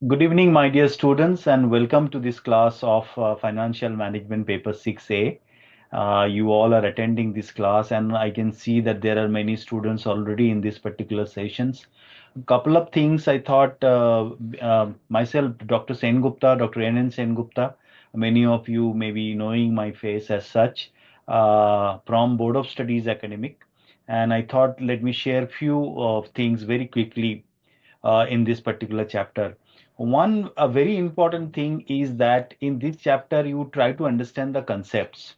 Good evening, my dear students, and welcome to this class of Financial Management Paper 6A. You all are attending this class, and I can see that there are many students already in this particular sessions. A couple of things I thought myself, Dr. Sen Gupta, Dr. N. Sen Gupta, many of you may be knowing my face as such from Board of Studies Academic. And I thought let me share few things very quickly in this particular chapter. One a very important thing is that in this chapter you try to understand the concepts.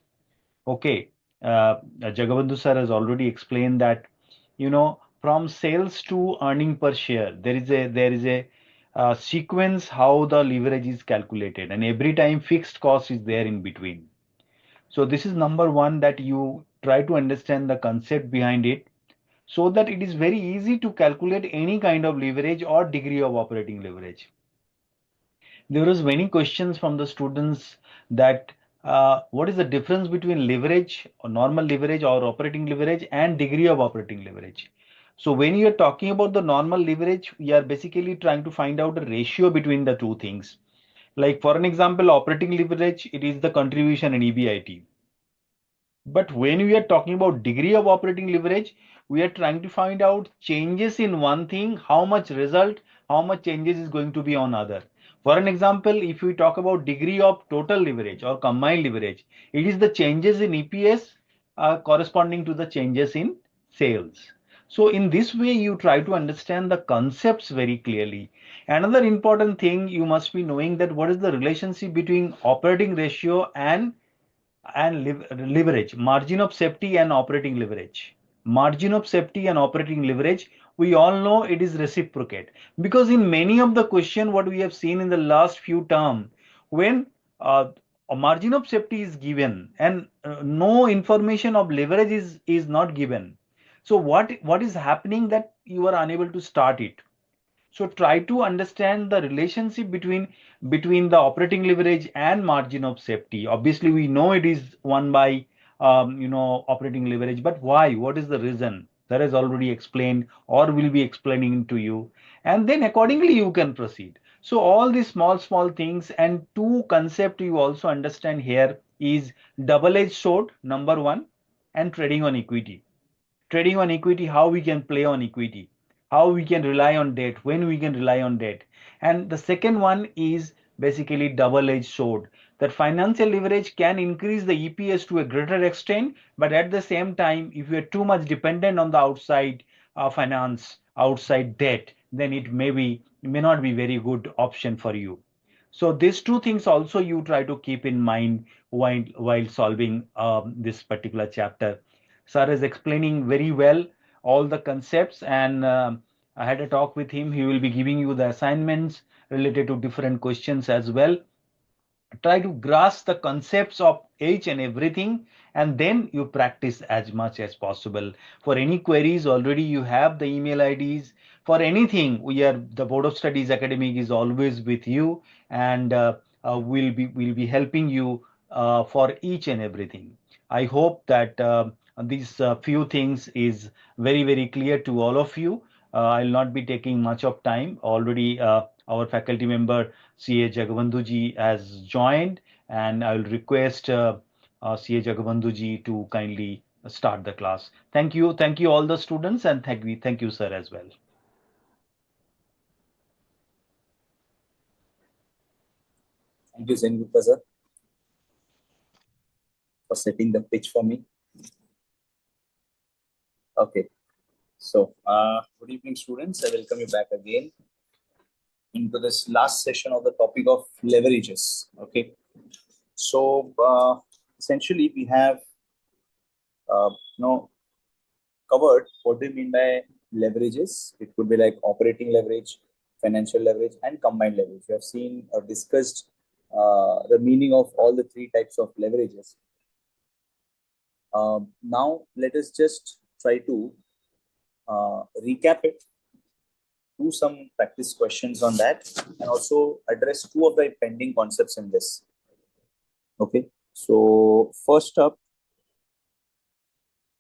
Okay, Jagabandhu sir has already explained that from sales to earning per share there is a sequence how the leverage is calculated, and every time fixed cost is there in between. So this is number one, that you try to understand the concept behind it so that it is very easy to calculate any kind of leverage or degree of operating leverage. There was many questions from the students that what is the difference between leverage or normal leverage or operating leverage and degree of operating leverage. So when you are talking about the normal leverage, we are basically trying to find out a ratio between the two things. Like for an example, operating leverage, it is the contribution in EBIT. But when we are talking about degree of operating leverage, we are trying to find out changes in one thing, how much result, how much changes is going to be on other. For an example, if we talk about degree of total leverage or combined leverage, it is the changes in EPS corresponding to the changes in sales. So in this way, you try to understand the concepts very clearly. Another important thing you must be knowing that what is the relationship between operating ratio and leverage, margin of safety and operating leverage. Margin of safety and operating leverage, we all know it is reciprocate, because in many of the question what we have seen in the last few term, when a margin of safety is given and no information of leverage is not given, so what is happening that you are unable to start it. So try to understand the relationship between the operating leverage and margin of safety. Obviously, we know it is one by operating leverage, but why? What is the reason? That is already explained or will be explaining to you, and then accordingly you can proceed. So all these small things, and two concept you also understand here is double-edged sword, number one, and trading on equity. Trading on equity, how we can play on equity, how we can rely on debt, when we can rely on debt. And the second one is basically double-edged sword, that financial leverage can increase the EPS to a greater extent, but at the same time, if you are too much dependent on the outside finance, outside debt, then it may not be very good option for you. So these two things also you try to keep in mind while solving this particular chapter. Sir is explaining very well all the concepts, and I had a talk with him. He will be giving you the assignments related to different questions as well. Try to grasp the concepts of each and everything, and then you practice as much as possible. For any queries, already you have the email IDs. For anything, the Board of Studies Academic is always with you, and we'll be helping you for each and everything. I hope that these few things is very clear to all of you. I'll not be taking much of time. Already our faculty member CA Jagabandhu ji has joined, and I will request CA Jagabandhu ji to kindly start the class. Thank you all the students, and thank you sir as well. Thank you, Zen Gupta sir, for setting the pitch for me. Okay, so good evening, students. I welcome you back again into this last session of the topic of leverages. Okay, so essentially we have uh, you know covered what do you mean by leverages. It could be like operating leverage, financial leverage, and combined leverage. We have seen or discussed the meaning of all the three types of leverages. Now let us just try to recap it, do some practice questions on that, and also address two of the pending concepts in this. Okay, so first up,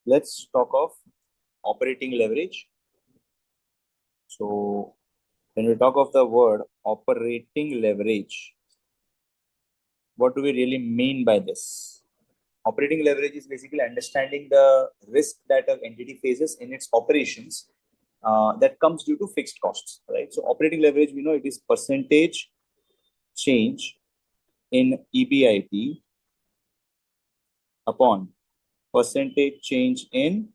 let's talk of operating leverage. So When we talk of the word operating leverage, what do we really mean by this? Operating leverage is basically understanding the risk that an entity faces in its operations that comes due to fixed costs, right? So operating leverage, we know it is percentage change in EBIT upon percentage change in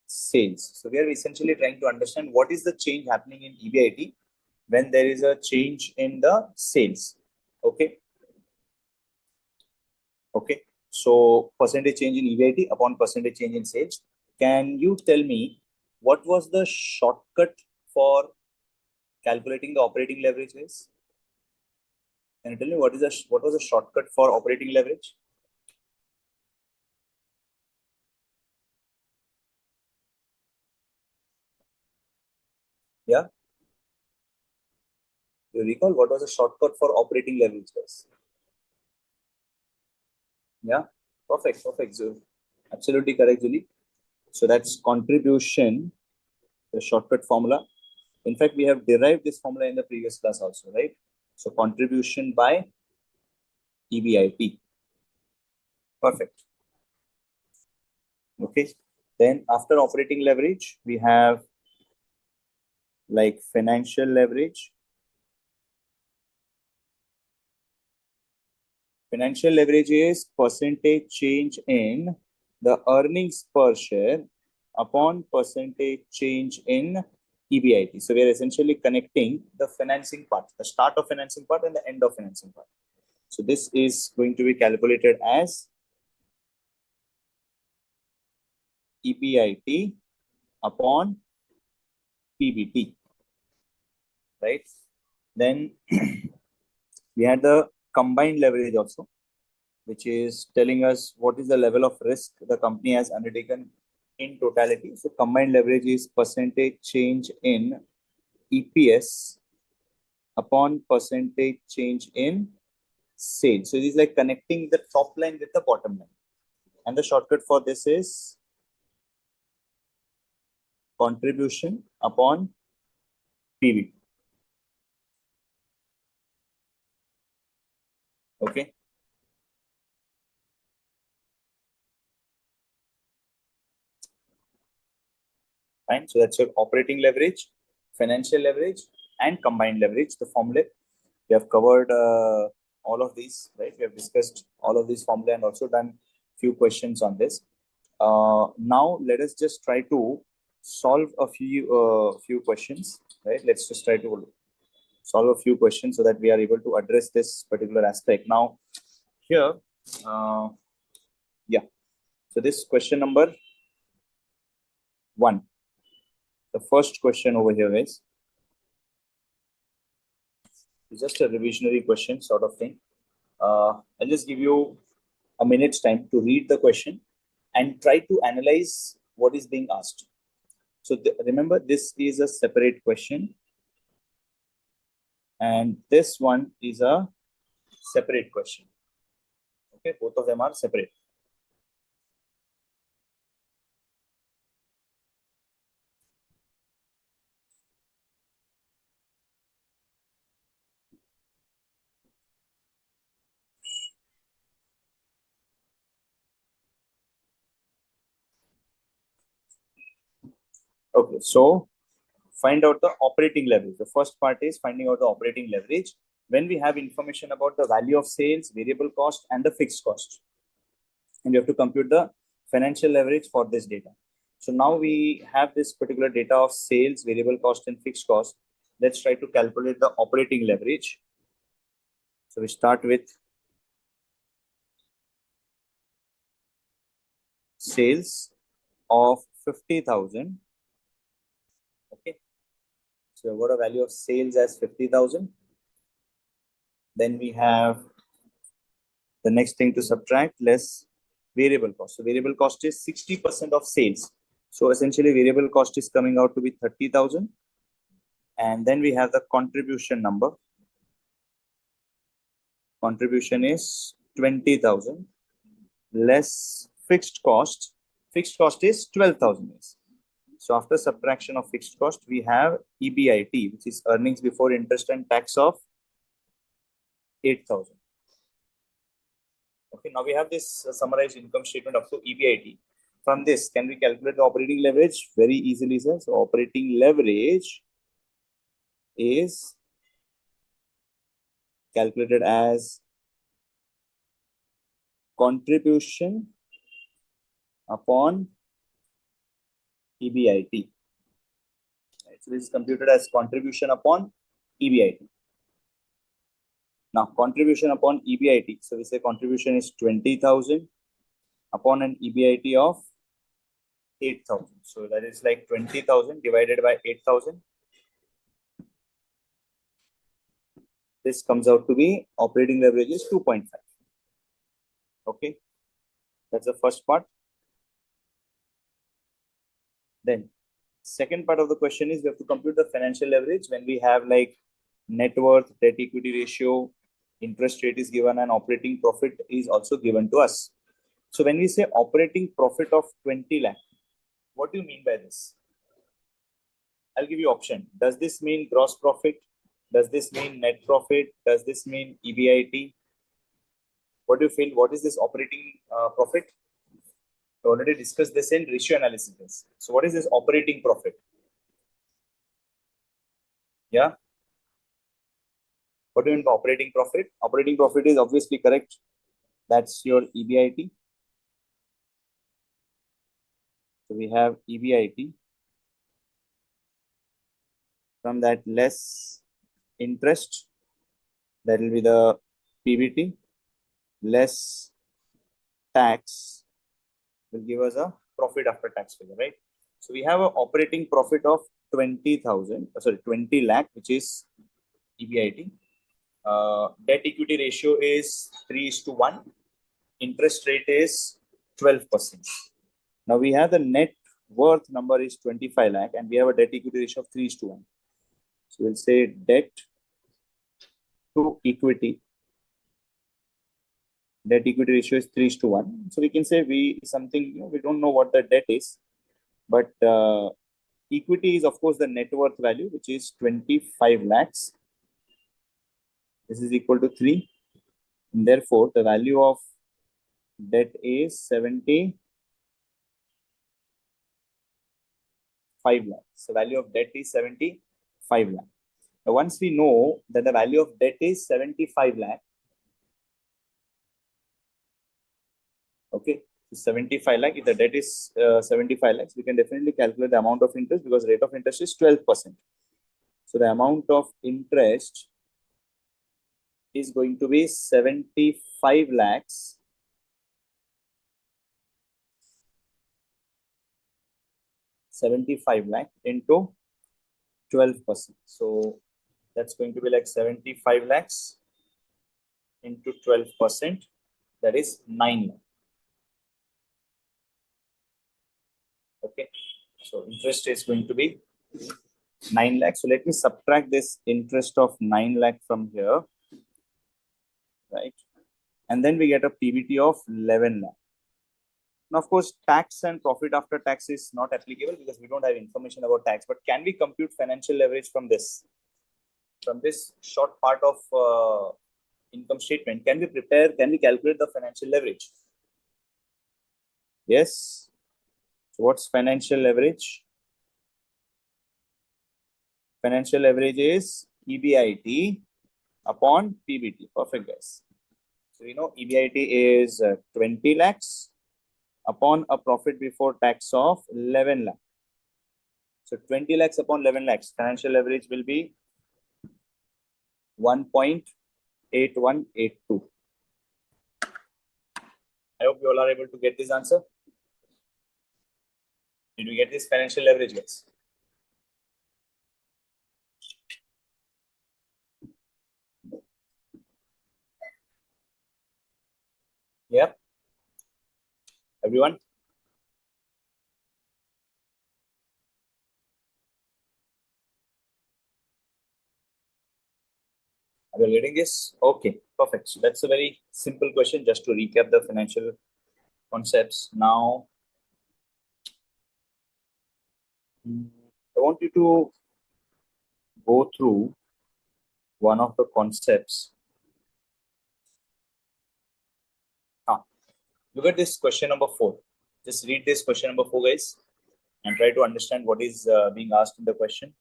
sales. So we are essentially trying to understand what is the change happening in EBIT when there is a change in the sales. Okay. Okay. So percentage change in EBIT upon percentage change in sales. Can you tell me what was the shortcut for calculating the operating leverage is? Can you tell me what was the shortcut for operating leverage? Yeah. You recall what was the shortcut for operating leverage was? Yeah. Perfect. Perfect. So absolutely correct, Julie. So that's contribution, the shortcut formula. In fact, we have derived this formula in the previous class also, right? So contribution by EBIT. Perfect. Okay. Then after operating leverage, we have like financial leverage. Financial leverage is percentage change in the earnings per share upon percentage change in EBIT. So we are essentially connecting the financing part, the start of financing part and the end of financing part. So this is going to be calculated as EBIT upon PBT, right? Then we had the combined leverage also, which is telling us what is the level of risk the company has undertaken in totality. So combined leverage is percentage change in EPS upon percentage change in sales. So it is like connecting the top line with the bottom line. And the shortcut for this is contribution upon PV. Okay. Fine. So that's your operating leverage, financial leverage, and combined leverage. The formula we have covered all of these, right? We have discussed all of these formula and also done few questions on this. Now let us just try to solve a few questions, right? Let's just try to solve a few questions so that we are able to address this particular aspect. Now, here, yeah. So this question number 1. The first question over here is just a revisionary question sort of thing. I'll just give you a minute's time to read the question and try to analyze what is being asked. So remember, this is a separate question and this one is a separate question. Okay, both of them are separate. Okay, so find out the operating leverage. The first part is finding out the operating leverage when we have information about the value of sales, variable cost, and the fixed cost. And you have to compute the financial leverage for this data. So now we have this particular data of sales, variable cost, and fixed cost. Let's try to calculate the operating leverage. So we start with sales of 50,000. Okay. So what a value of sales as 50,000. Then we have the next thing to subtract less variable cost. So variable cost is 60% of sales. So essentially variable cost is coming out to be 30,000. And then we have the contribution number. Contribution is 20,000 less fixed cost. Fixed cost is 12,000. So after subtraction of fixed cost, we have EBIT, which is earnings before interest and tax of 8,000. Okay, now we have this summarized income statement up to EBIT. From this, can we calculate the operating leverage? Very easily, sir. So operating leverage is calculated as contribution upon EBIT. Right? So this is computed as contribution upon EBIT. Now contribution upon EBIT. So we say contribution is 20,000 upon an EBIT of 8,000. So that is like 20,000 divided by 8,000. This comes out to be operating leverage is 2.5. Okay, that's the first part. Then second part of the question is we have to compute the financial leverage when we have like net worth, debt equity ratio, interest rate is given, and operating profit is also given to us. So when we say operating profit of 20 lakh, what do you mean by this? I'll give you option. Does this mean gross profit? Does this mean net profit? Does this mean EBIT? What do you feel? What is this operating profit? We already discussed this in ratio analysis. So what is this operating profit? Yeah. What do you mean by operating profit? Operating profit is obviously correct. That's your EBIT. So we have EBIT. From that less interest, that will be the PBT, less tax will give us a profit after tax figure, right? So we have an operating profit of 20 lakh, which is EBIT. Debt equity ratio is 3:1. Interest rate is 12%. Now we have the net worth number is 25 lakh and we have a debt equity ratio of 3:1. So we'll say debt to equity. Debt equity ratio is 3:1. So we can say we don't know what the debt is, but equity is of course the net worth value, which is 25 lakhs. This is equal to 3. And therefore, the value of debt is 75 lakhs. The value of debt is 75 lakhs. Now, once we know that the value of debt is 75 lakh, okay, so 75 lakh, if the debt is 75 lakhs, we can definitely calculate the amount of interest because rate of interest is 12%. So the amount of interest is going to be 75 lakhs into 12%. So that's going to be like 75 lakhs into 12%. That is 9 lakh. Okay. So interest is going to be 9 lakh. So let me subtract this interest of 9 lakh from here. Right. And then we get a PBT of 11 lakh. Now, of course, tax and profit after tax is not applicable because we don't have information about tax. But can we compute financial leverage from this? From this short part of income statement, can we calculate the financial leverage? Yes. So what's financial leverage? Financial leverage is EBIT upon PBT. Perfect, guys. So we know EBIT is 20 lakhs upon a profit before tax of 11 lakh. So 20 lakhs upon 11 lakhs, financial leverage will be 1.8182. I hope you all are able to get this answer. Did we get this financial leverage, guys? Yeah. Everyone? Are you getting this? Okay, perfect. So that's a very simple question just to recap the financial concepts. Now, I want you to go through one of the concepts. Look at this question number 4. Just read this question number 4, guys, and try to understand what is being asked in the question.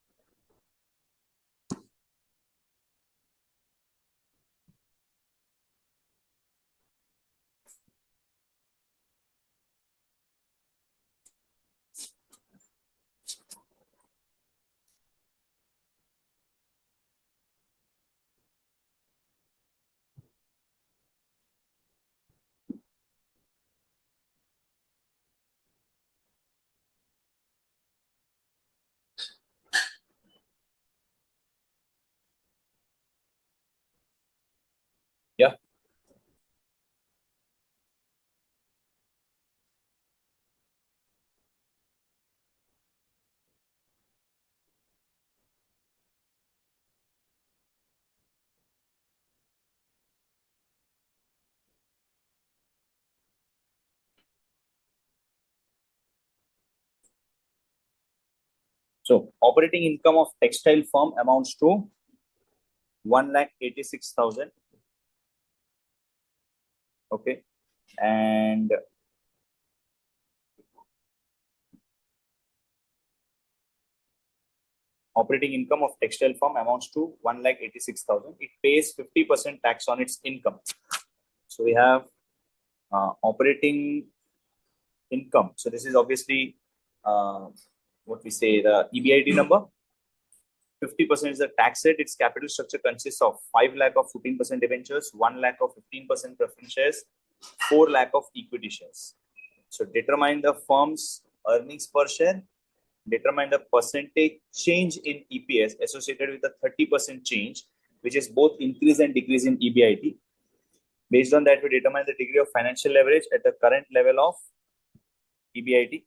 Yeah. So operating income of textile firm amounts to 1,86,000. Okay. And operating income of textile firm amounts to 1,86,000. It pays 50% tax on its income. So we have operating income. So this is obviously what we say the EBIT number. 50% is the tax rate. Its capital structure consists of 5 lakh of 14% debentures, 1 lakh of 15% preference shares, 4 lakh of equity shares. So determine the firm's earnings per share, determine the percentage change in EPS associated with the 30% change, which is both increase and decrease in EBIT. Based on that, we determine the degree of financial leverage at the current level of EBIT.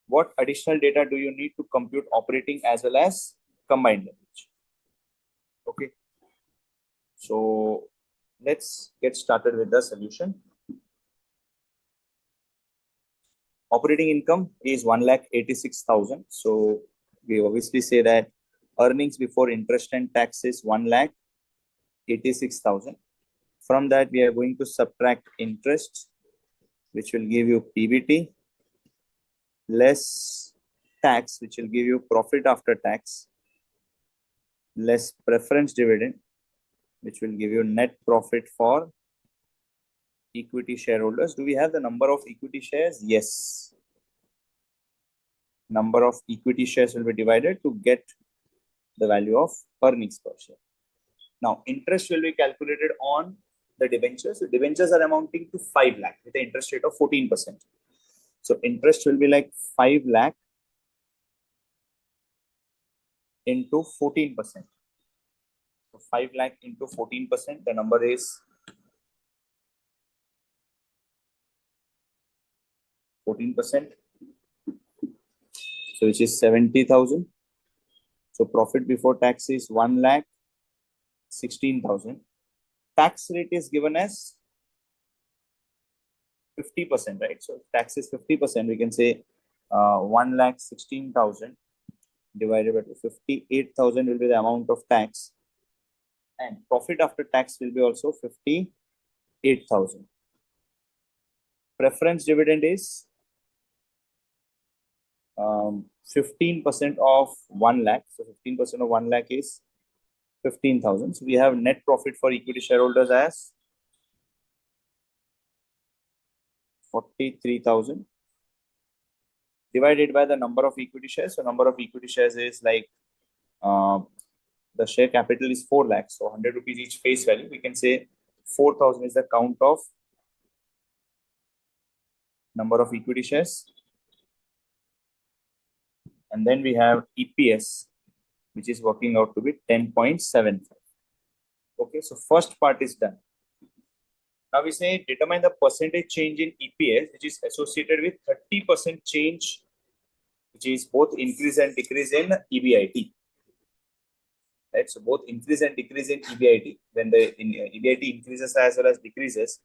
What additional data do you need to compute operating as well as combined leverage? Okay. So let's get started with the solution. Operating income is 1,86,000. So we obviously say that earnings before interest and tax is 1,86,000. From that, we are going to subtract interest, which will give you PBT, less tax, which will give you profit after tax, less preference dividend, which will give you net profit for equity shareholders. Do we have the number of equity shares? Yes. Number of equity shares will be divided to get the value of earnings per share. Now, interest will be calculated on the debentures. The debentures are amounting to 5 lakh with the interest rate of 14%. So interest will be like 5 lakh into 14%. So 5 lakh into 14%, the number is 14%. So which is 70,000. So profit before tax is 1,16,000. Tax rate is given as 50%, right? So tax is 50%. We can say 1,16,000 divided by 58,000 will be the amount of tax, and profit after tax will be also 58,000. Preference dividend is 15% of 1 lakh. So 15% of 1 lakh is 15,000. So we have net profit for equity shareholders as 43,000 divided by the number of equity shares. So number of equity shares is like the share capital is 4 lakhs. So 100 rupees each face value. We can say 4,000 is the count of number of equity shares. And then we have EPS, which is working out to be 10.75. Okay, so first part is done. Now we say determine the percentage change in EPS, which is associated with 30% change, which is both increase and decrease in EBIT. Right, so both increase and decrease in EBIT. When the EBIT increases as well as decreases,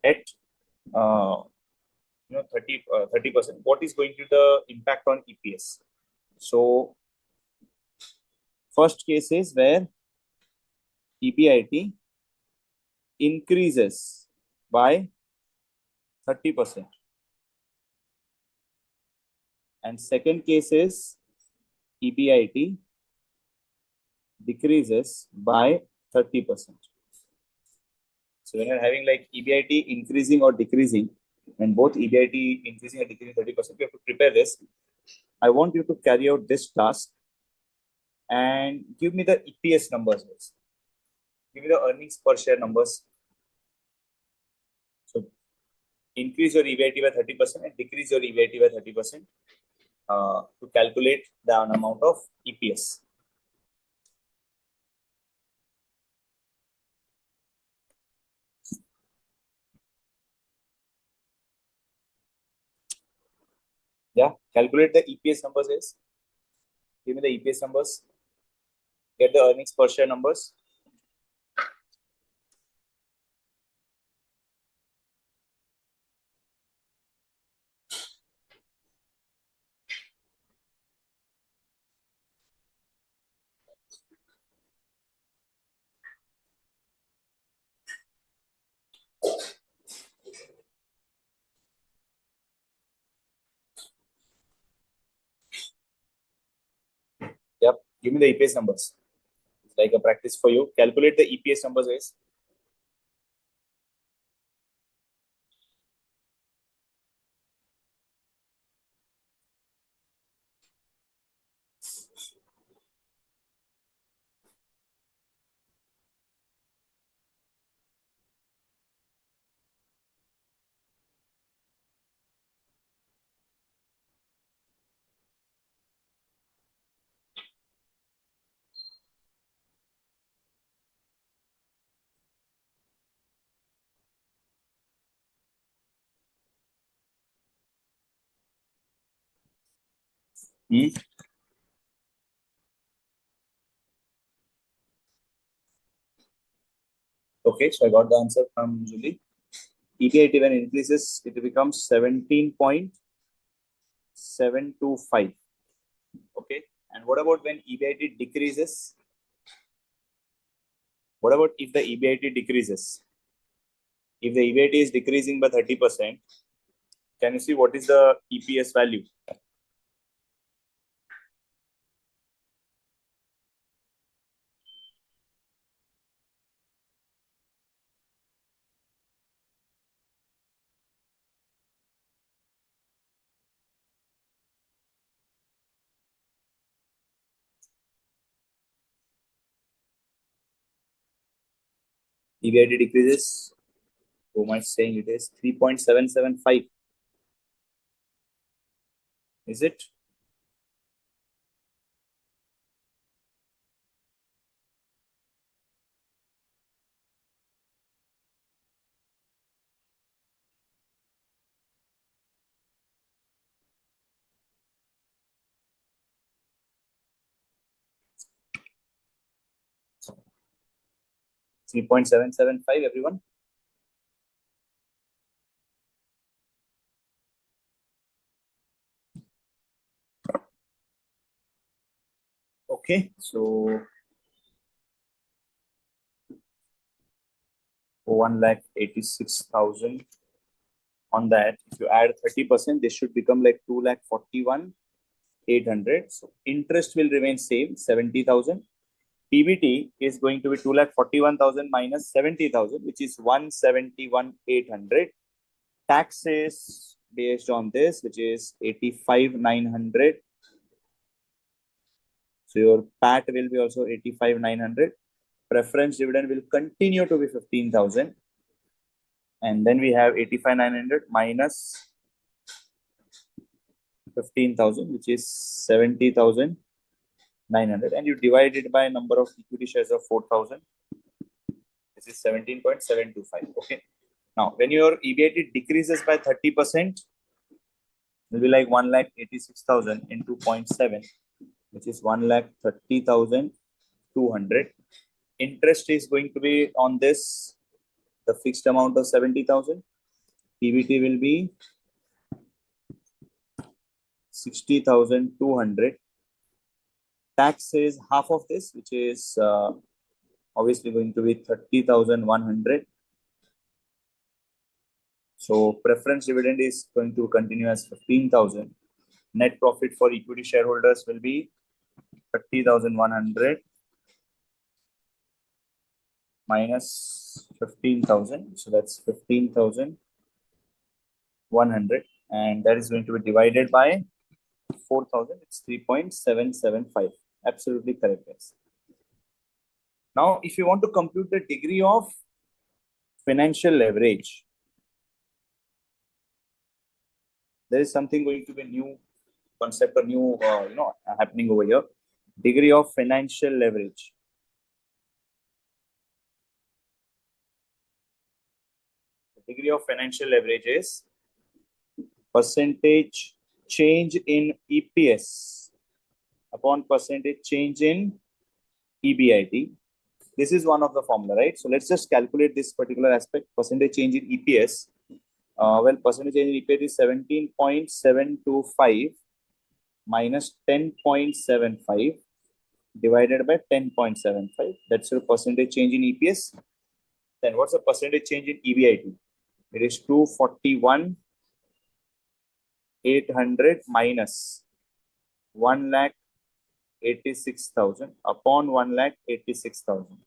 at 30%, what is going to be the impact on EPS? So first case is where EBIT increases by 30%. And second case is EBIT decreases by 30%. So when you're having like EBIT increasing or decreasing, when both EBIT increasing or decreasing 30%, you have to prepare this. I want you to carry out this task and give me the EPS numbers. Give me the earnings per share numbers. So increase your EBIT by 30% and decrease your EBIT by 30% to calculate the amount of EPS. Yeah, calculate the EPS numbers is. Give me the EPS numbers. Get the earnings per share numbers. Yep, give me the EPS numbers. It's like a practice for you. Calculate the EPS numbers is. Hmm? Okay, so I got the answer from Julie. EBIT when increases, it becomes 17.725. Okay, and what about when EBIT decreases? What about if the EBIT decreases? If the EBIT is decreasing by 30%, can you see what is the EPS value? EBIT decreases, who am I saying it is 3.775? Is it? $3.775, everyone? Okay, so 1,86,000 on that. If you add 30%, this should become like 2,41,800. So interest will remain same, 70,000. PBT is going to be 2,41,000 minus 70,000, which is 171,800. Tax is based on this, which is 85,900. So your PAT will be also 85,900. Preference dividend will continue to be 15,000. And then we have 85,900 minus 15,000, which is 70,900. And you divide it by number of equity shares of 4,000. This is 17.725. Okay. Now, when your EBIT decreases by 30%, it will be like 1,86,000 into 0.7, which is 1,30,200. Interest is going to be on this, the fixed amount of 70,000. PBT will be 60,200. Tax is half of this, which is obviously going to be 30,100. So preference dividend is going to continue as 15,000. Net profit for equity shareholders will be 30,100 minus 15,000. So that's 15,100. And that is going to be divided by 4,000. It's 3.775. Absolutely correct, guys. Now, if you want to compute the degree of financial leverage, there is something going to be new concept or new, happening over here. Degree of financial leverage. The degree of financial leverage is percentage change in EPS upon percentage change in EBIT. This is one of the formula, right? So let's just calculate this particular aspect, percentage change in EPS. Well, percentage change in EPS is 17.725 minus 10.75 divided by 10.75. That's your percentage change in EPS. Then what's the percentage change in EBIT? It is 241,800 minus 1,86,000 upon 1,86,000.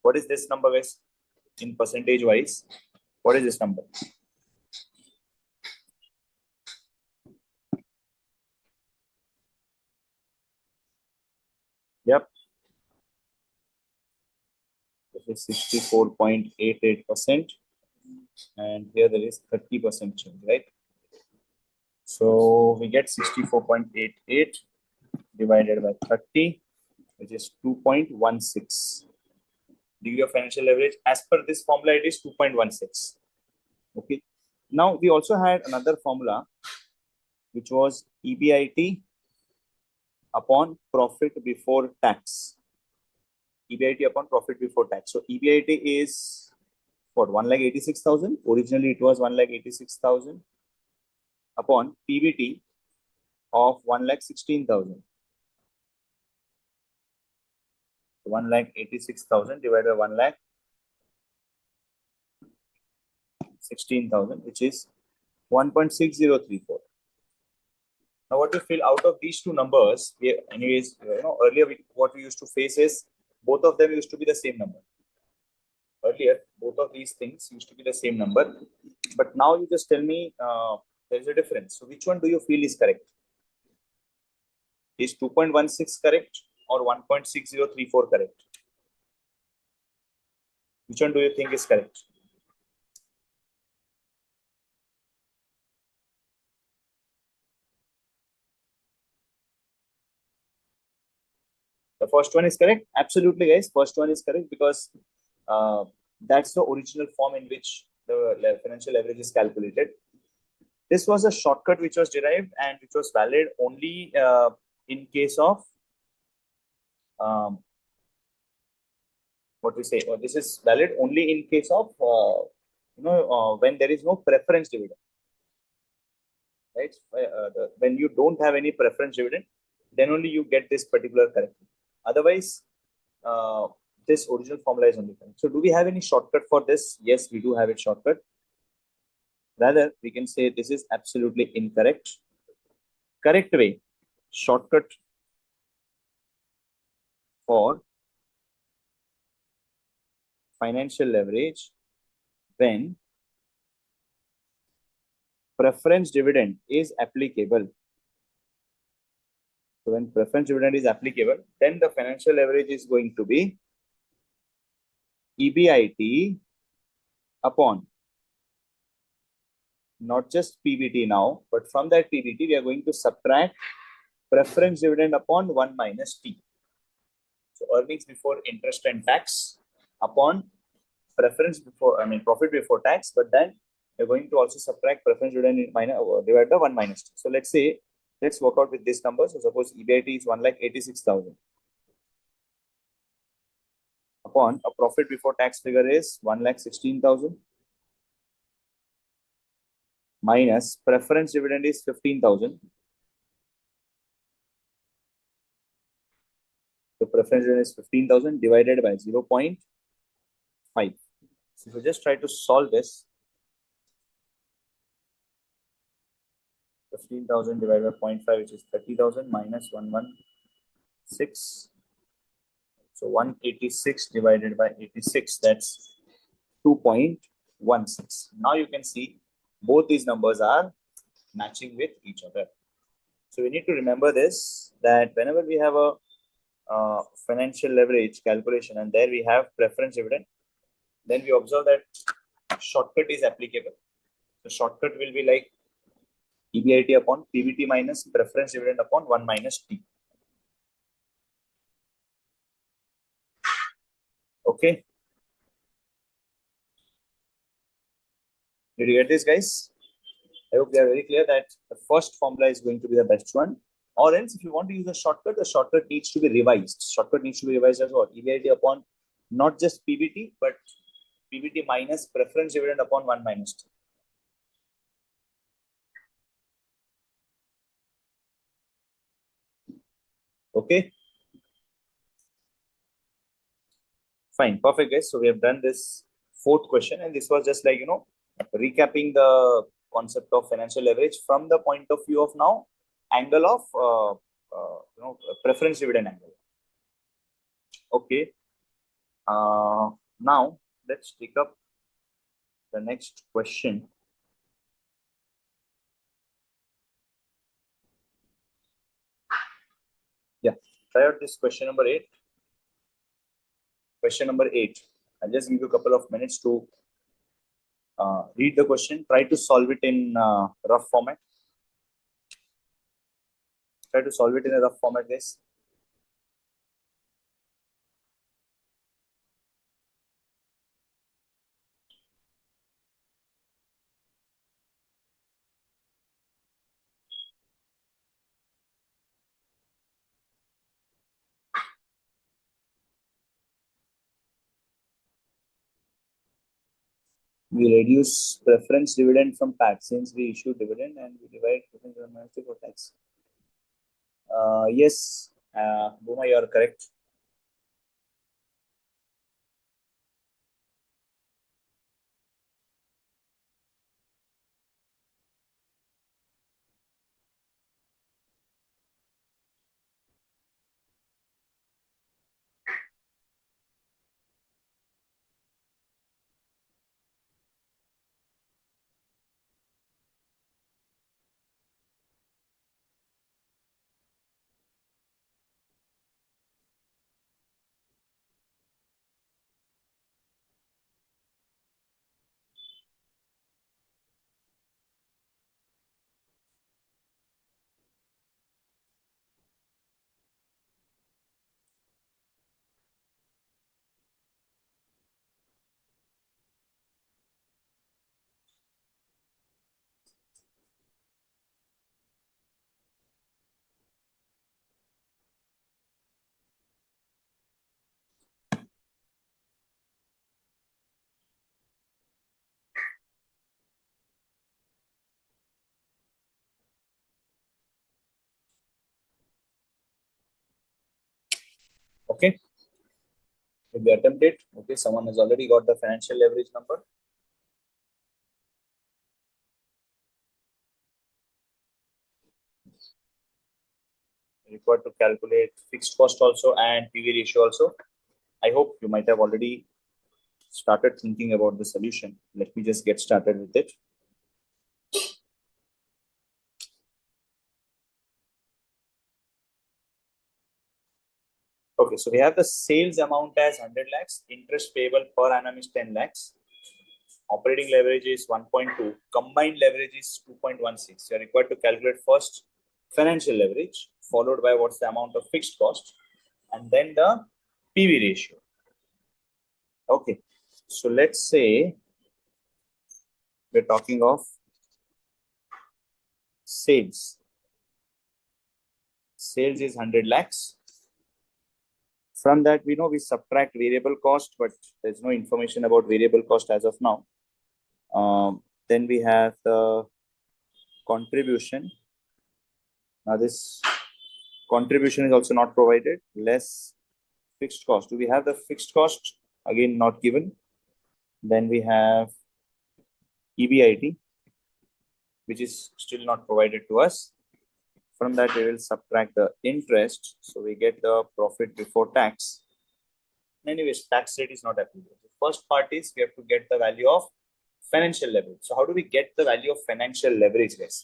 What is this number, guys? In percentage wise, what is this number? Yep. This is 64.88%. And here there is 30% change, right? So we get 64.88 divided by 30, which is 2.16. Degree of financial leverage, as per this formula, it is 2.16. Okay. Now we also had another formula, which was EBIT upon profit before tax. EBIT upon profit before tax. So EBIT is what, 1,86,000. Originally it was 1,86,000 upon PBT of 1,16,000. 1,86,000 divided by 1,16,000, which is 1.6034. Now, what we feel out of these two numbers, anyways, earlier what we used to face is both of them used to be the same number. Earlier, both of these things used to be the same number, but now you just tell me there's a difference. So, which one do you feel is correct? Is 2.16 correct or 1.6034 correct? Which one do you think is correct? The first one is correct. Absolutely, guys. First one is correct because that's the original form in which the financial leverage is calculated. This was a shortcut which was derived and which was valid only in case of what we say. This is valid only in case of when there is no preference dividend, right? When you don't have any preference dividend, then only you get this particular correct. Otherwise, this original formula is only correct. So, do we have any shortcut for this? Yes, we do have a shortcut. Rather, we can say this is absolutely incorrect. Correct way, shortcut for financial leverage when preference dividend is applicable. So, when preference dividend is applicable, then the financial leverage is going to be EBIT upon not just PBT now, but from that PBT, we are going to subtract preference dividend upon 1 minus T. So, earnings before interest and tax upon profit before tax, but then we're going to also subtract preference dividend divided by 1 minus T. So, let's work out with this number. So, suppose EBIT is 1,86,000 upon a profit before tax figure is 1,16,000. minus preference dividend is 15,000. The preference dividend is 15,000 divided by 0.5. So if you just try to solve this, 15,000 divided by 0.5, which is 30,000 minus 116. So 186 divided by 86, that's 2.16. Now you can see both these numbers are matching with each other. So we need to remember this, that whenever we have a financial leverage calculation and there we have preference dividend, then we observe that shortcut is applicable. The shortcut will be like EBIT upon PBT minus preference dividend upon 1 minus T. Okay. Did you get this, guys? I hope they are very clear that the first formula is going to be the best one. Or else, if you want to use a shortcut, the shortcut needs to be revised. Shortcut needs to be revised as what? EBIT upon not just PBT, but PBT minus preference dividend upon 1 minus T. Okay. Fine. Perfect, guys. So we have done this fourth question, and this was just like, recapping the concept of financial leverage from the point of view of now angle of preference dividend angle. Okay. Now let's take up the next question. Yeah, try out this question number 8. Question number 8. I'll just give you a couple of minutes to read the question. Try to solve it in rough format. Try to solve it in a rough format, guys. We reduce preference dividend from tax since we issue dividend and we divide preference for tax. Yes, Bhuma, you are correct. Okay. If we attempt it, okay, someone has already got the financial leverage number. Required to calculate fixed cost also and PV ratio also. I hope you might have already started thinking about the solution. Let me just get started with it. Okay, so we have the sales amount as 100 lakhs, interest payable per annum is 10 lakhs, operating leverage is 1.2, combined leverage is 2.16. You are required to calculate first financial leverage, followed by what's the amount of fixed cost, and then the PV ratio. Okay, so let's say we're talking of sales. Sales is 100 lakhs. From that, we know we subtract variable cost, but there's no information about variable cost as of now. Then we have the contribution. Now this contribution is also not provided, less fixed cost. Do we have the fixed cost? Again, not given. Then we have EBIT, which is still not provided to us. From that, we will subtract the interest. So we get the profit before tax. Anyways, tax rate is not applicable. The first part is we have to get the value of financial leverage. So how do we get the value of financial leverage, guys?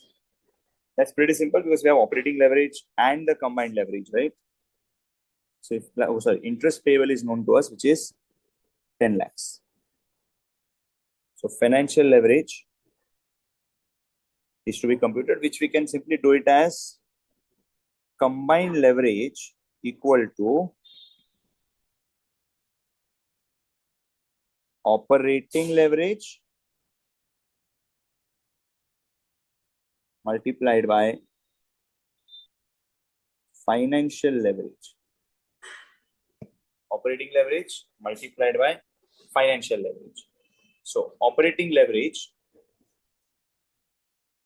That's pretty simple because we have operating leverage and the combined leverage, right? So if, interest payable is known to us, which is 10 lakhs. So financial leverage is to be computed, which we can simply do it as combined leverage equal to operating leverage multiplied by financial leverage. Operating leverage multiplied by financial leverage. So operating leverage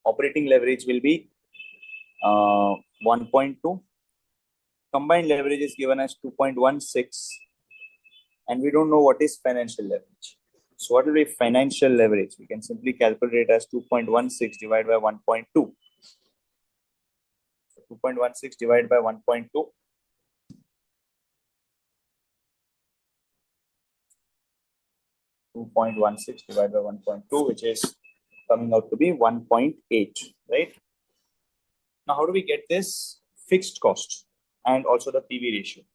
will be 1.2. Combined leverage is given as 2.16, and we don't know what is financial leverage. So what will be financial leverage? We can simply calculate it as 2.16 divided by 1.2. So 2.16 divided by 1.2. 2.16 divided by 1.2, which is coming out to be 1.8, right? Now, how do we get this fixed cost and also the PV ratio?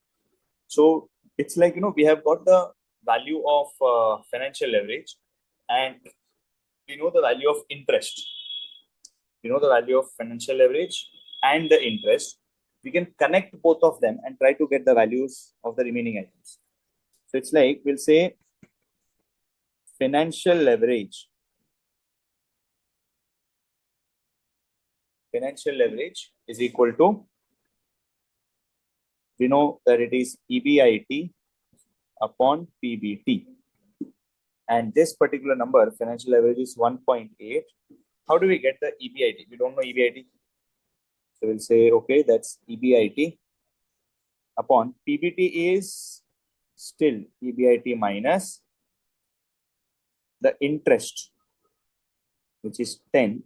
So it's like, we have got the value of financial leverage and we know the value of interest. We know the value of financial leverage and the interest. We can connect both of them and try to get the values of the remaining items. So it's like, we'll say financial leverage is equal to, we know that it is EBIT upon PBT. And this particular number, financial leverage, is 1.8. How do we get the EBIT? We don't know EBIT. So we'll say, okay, that's EBIT upon PBT is still EBIT minus the interest, which is 10.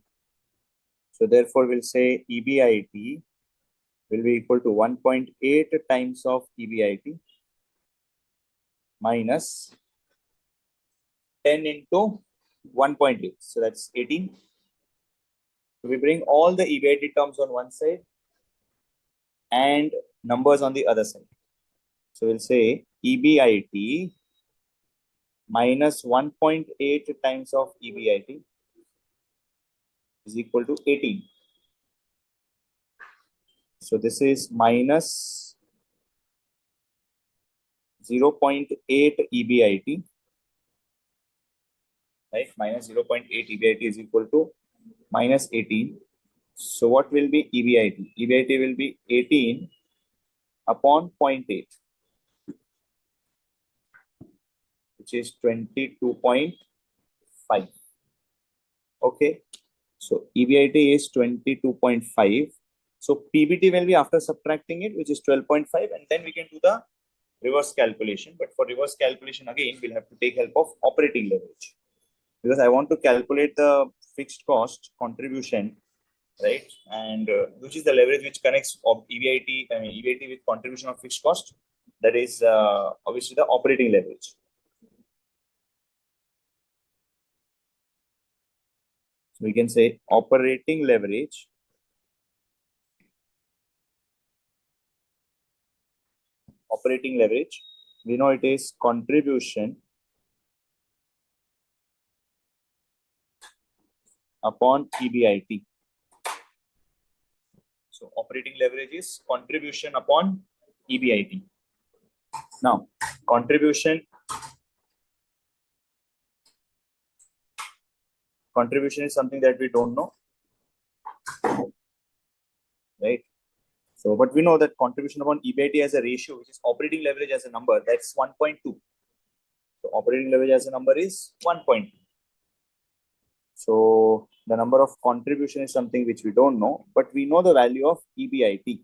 So therefore, we'll say EBIT will be equal to 1.8 times of EBIT minus 10 into 1.8. So that's 18. So we bring all the EBIT terms on one side and numbers on the other side. So we'll say EBIT minus 1.8 times of EBIT is equal to 18. So this is minus 0.8 EBIT, right? Minus 0.8 EBIT is equal to minus 18. So what will be EBIT? EBIT will be 18 upon 0.8, which is 22.5. Okay. So EBIT is 22.5. So PBT will be after subtracting it, which is 12.5, and then we can do the reverse calculation. But for reverse calculation, again, we'll have to take help of operating leverage, because I want to calculate the fixed cost contribution, right? And which is the leverage which connects of EBIT with contribution of fixed cost. That is obviously the operating leverage. So we can say operating leverage we know it is contribution upon EBIT. So operating leverage is contribution upon EBIT. Now, contribution is something that we don't know, right? So, but we know that contribution upon EBIT as a ratio, which is operating leverage as a number, that's 1.2. So operating leverage as a number is 1.2. So the number of contribution is something which we don't know, but we know the value of EBIT.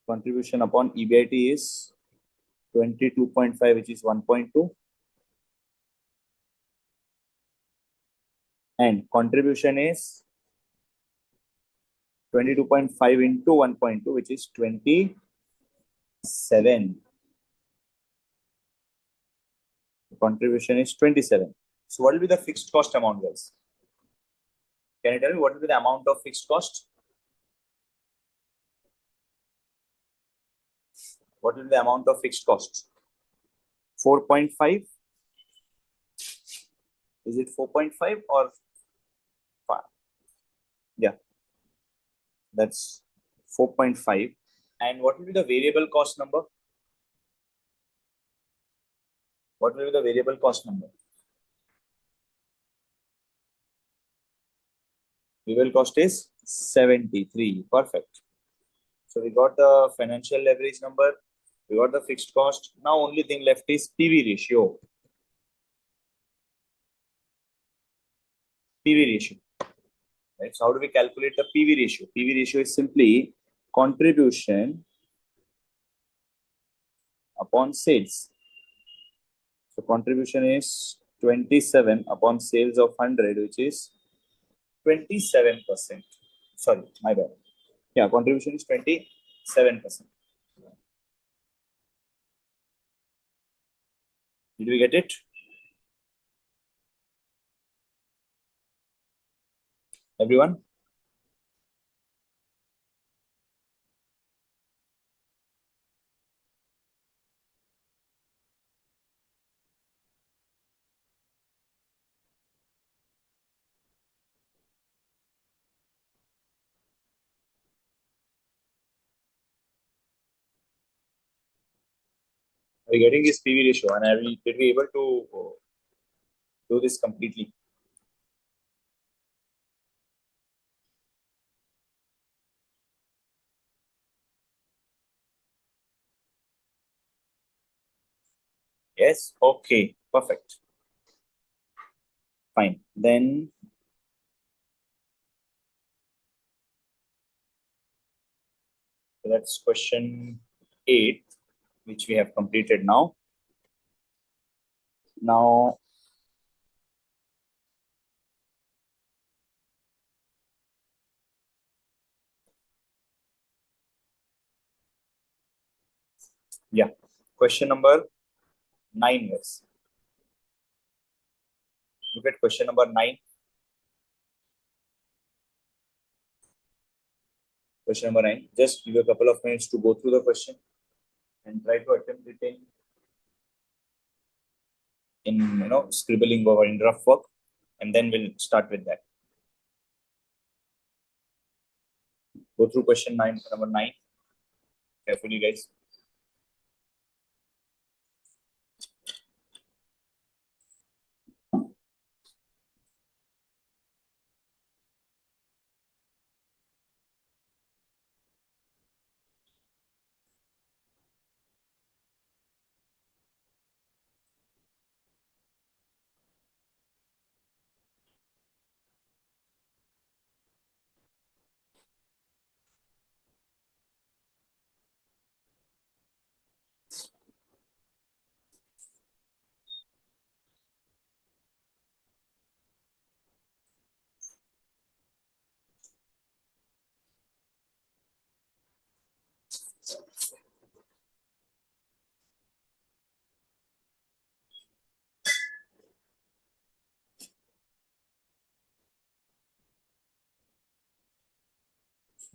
Contribution upon EBIT is 22.5, which is 1.2. And contribution is 22.5 into 1.2, which is 27. The contribution is 27. So what will be the fixed cost amount, guys? Can you tell me what will be the amount of fixed cost? What will be the amount of fixed cost? 4.5? Is it 4.5 or 5? Yeah, that's 4.5. And what will be the variable cost number? What will be the variable cost number? Variable cost is 73. Perfect. So we got the financial leverage number. We got the fixed cost. Now only thing left is PV ratio. PV ratio. Right. So how do we calculate the PV ratio? PV ratio is simply contribution upon sales. So contribution is 27 upon sales of 100, which is 27%. Sorry, my bad. Yeah, contribution is 27%. Did we get it? Everyone? Are we getting this PV ratio? And did we able to do this completely? Yes. Okay. Perfect. Fine. Then that's question 8, which we have completed now. Now, yeah, question number 9 is. Look at question number 9. Question number 9. Just give a couple of minutes to go through the question and try to attempt it in scribbling or in rough work, and then we'll start with that. Go through question 9, number 9, carefully, guys.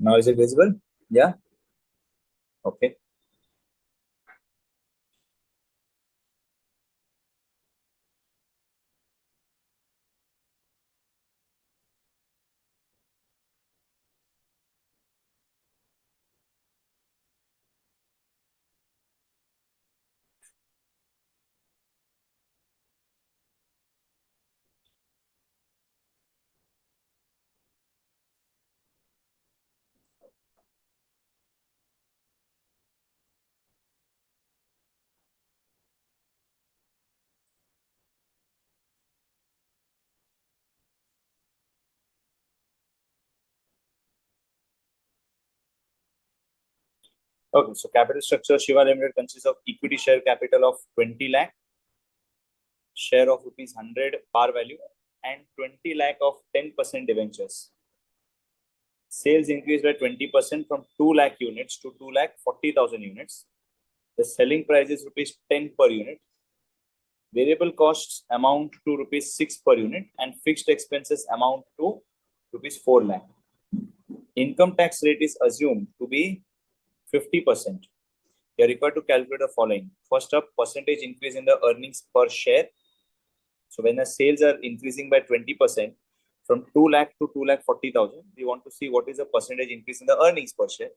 Now is it visible? Yeah. Okay. Okay, so capital structure Shiva Limited consists of equity share capital of 20 lakh, share of rupees 100 par value, and 20 lakh of 10% debentures. Sales increased by 20% from 2 lakh units to 2 lakh 40,000 units. The selling price is rupees 10 per unit. Variable costs amount to rupees 6 per unit and fixed expenses amount to rupees 4 lakh. Income tax rate is assumed to be 50%. You are required to calculate the following. First up, percentage increase in the earnings per share. So when the sales are increasing by 20% from 2 lakh to 2 lakh 40,000, we want to see what is the percentage increase in the earnings per share.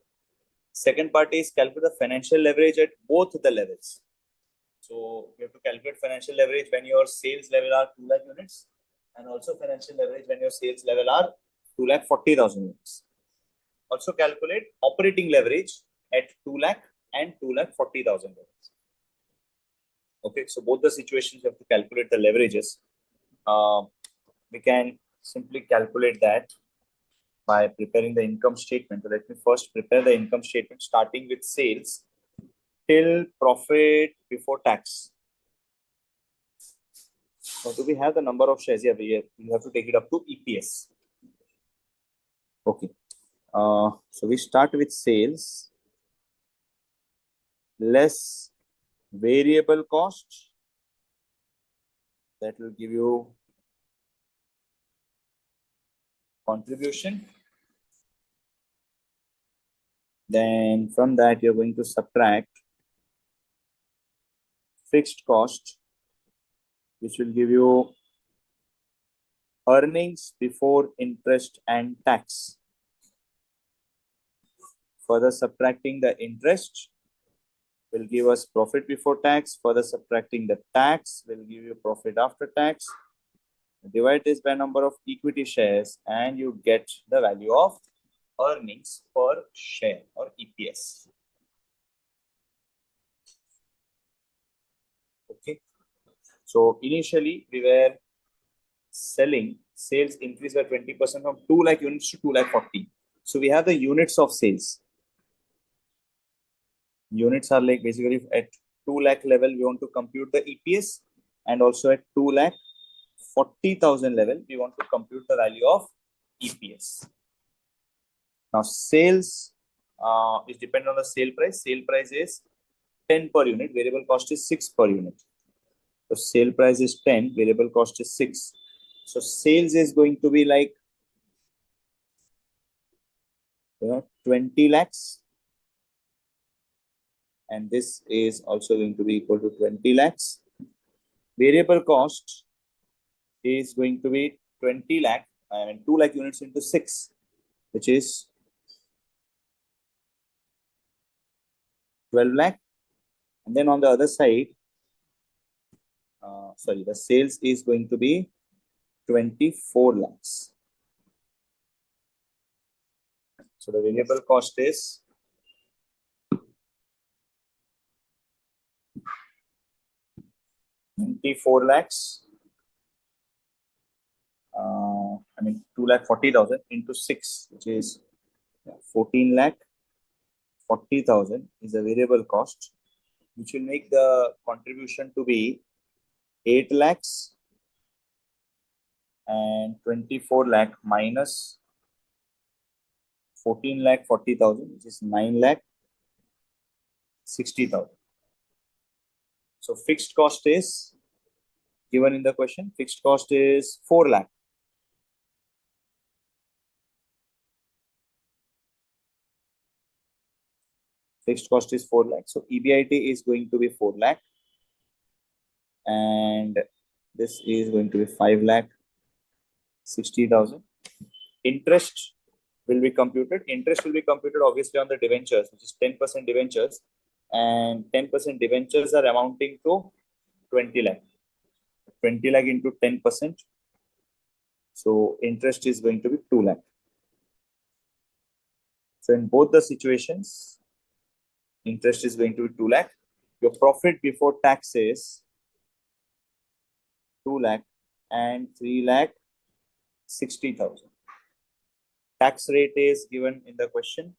Second part is calculate the financial leverage at both the levels. So you have to calculate financial leverage when your sales level are 2 lakh units, and also financial leverage when your sales level are 2 lakh 40,000 units. Also calculate operating leverage at 2 lakh and 2 lakh 40,000 units. Okay, so both the situations you have to calculate the leverages. We can simply calculate that by preparing the income statement. So let me first prepare the income statement starting with sales till profit before tax. So do we have the number of shares every year? You have to take it up to EPS. Okay. So we start with sales less variable cost. That will give you contribution. Then from that, you're going to subtract fixed cost, which will give you earnings before interest and tax. Further subtracting the interest will give us profit before tax. Further subtracting the tax will give you profit after tax. Divide this by number of equity shares and you get the value of earnings per share or EPS. Okay. So initially we were selling, sales increased by 20% from 2 lakh units to 2 lakh 40. So we have the units of sales. Units are like basically at 2 lakh level, we want to compute the EPS, and also at 2 lakh 40,000 level, we want to compute the value of EPS. Now sales is dependent on the sale price. Sale price is 10 per unit, variable cost is 6 per unit. So sale price is 10, variable cost is 6. So sales is going to be like 20 lakhs. And this is also going to be equal to 20 lakhs. Variable cost is going to be 20 lakh, and 2 lakh units into 6, which is 12 lakh. And then on the other side, the sales is going to be 24 lakhs. So the variable cost is 24 lakhs. 2 lakh 40,000 into 6, which is 14 lakh 40,000 is the variable cost, which will make the contribution to be 8 lakhs and 24 lakh minus 14 lakh 40,000, which is 9 lakh 60,000. So fixed cost is given in the question. Fixed cost is 4 lakh. Fixed cost is 4 lakh. So EBIT is going to be 4 lakh. And this is going to be 5 lakh 60,000. Interest will be computed. Interest will be computed obviously on the debentures, which is 10% debentures. And 10% debentures are amounting to 20 lakh. 20 lakh into 10%. So interest is going to be 2 lakh. So in both the situations, interest is going to be 2 lakh. Your profit before tax is 2 lakh and 3 lakh 60,000. Tax rate is given in the question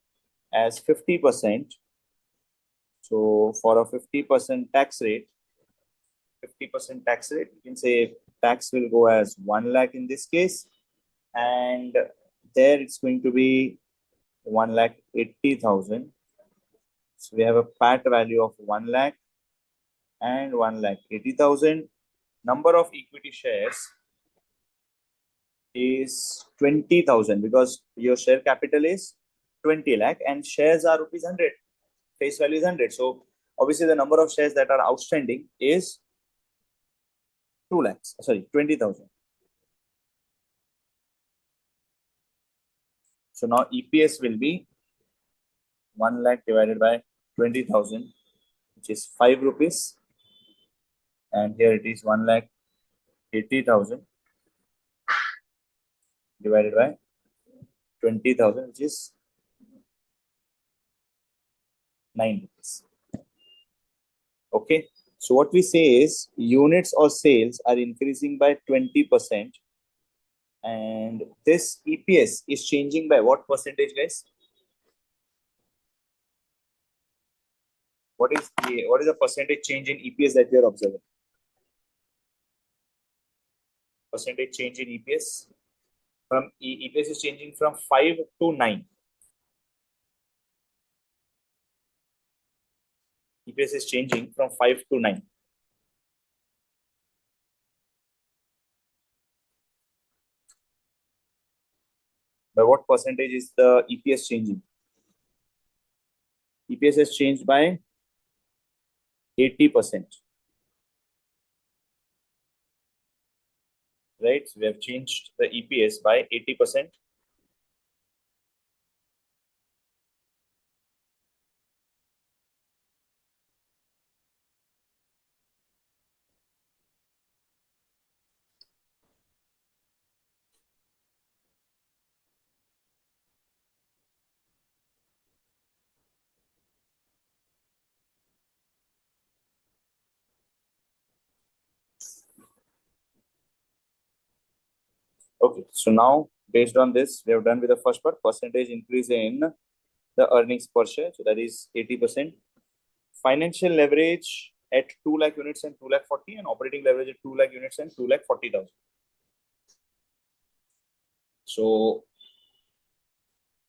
as 50%. So for a 50% tax rate, you can say tax will go as 1 lakh in this case, and there it's going to be 1,80,000. So we have a PAT value of 1 lakh and 1,80,000. Number of equity shares is 20,000 because your share capital is 20 lakh and shares are rupees 100. Face value is 100. So obviously the number of shares that are outstanding is 2 lakhs. Sorry, 20,000. So now EPS will be 1 lakh divided by 20,000, which is 5 rupees. And here it is 1,80,000 divided by 20,000, which is 9 rupees. Okay. So what we say is units or sales are increasing by 20%. And this EPS is changing by what percentage, guys? What is the percentage change in EPS that we are observing? Percentage change in EPS from EPS is changing from 5 to 9. EPS is changing from 5 to 9. By what percentage is the EPS changing? EPS has changed by 80%. Right? So we have changed the EPS by 80%. Okay, so now based on this, we have done with the first part, percentage increase in the earnings per share. So that is 80%. Financial leverage at 2 lakh units and 2 lakh 40, and operating leverage at 2 lakh units and 2 lakh 40,000. So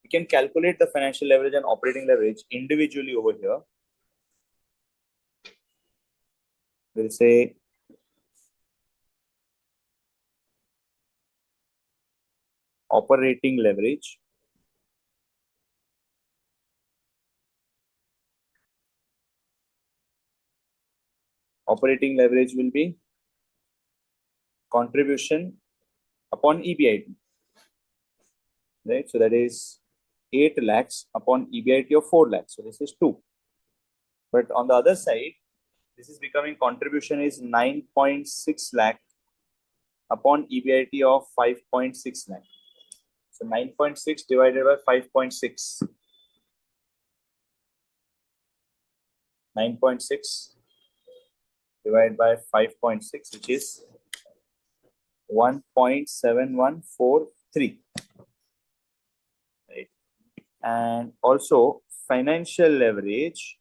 we can calculate the financial leverage and operating leverage individually over here. We'll say operating leverage will be contribution upon EBIT, right? So that is 8 lakhs upon EBIT of 4 lakhs. So this is 2. But on the other side, this is becoming contribution is 9.6 lakh upon EBIT of 5.6 lakh. So 9.6 divided by 5.6. 9.6 divided by 5.6, which is 1.7143. Right? And also financial leverage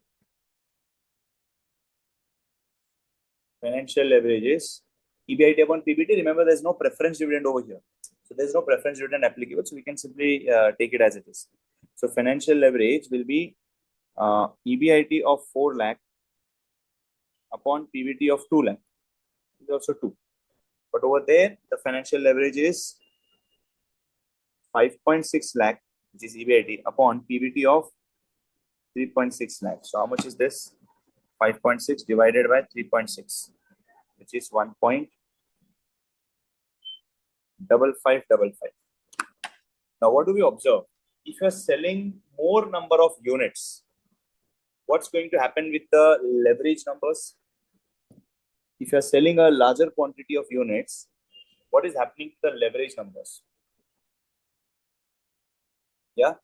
is EBIT upon PBT. Remember, there's no preference dividend over here. So there's no preference dividend applicable. So we can simply take it as it is. So financial leverage will be EBIT of 4 lakh upon PBT of 2 lakh. Is also 2. But over there, the financial leverage is 5.6 lakh, which is EBIT, upon PBT of 3.6 lakh. So how much is this? 5.6 divided by 3.6, which is 1.5555. Now, what do we observe? If you are selling more number of units, what's going to happen with the leverage numbers? If you are selling a larger quantity of units, what is happening to the leverage numbers? Yeah,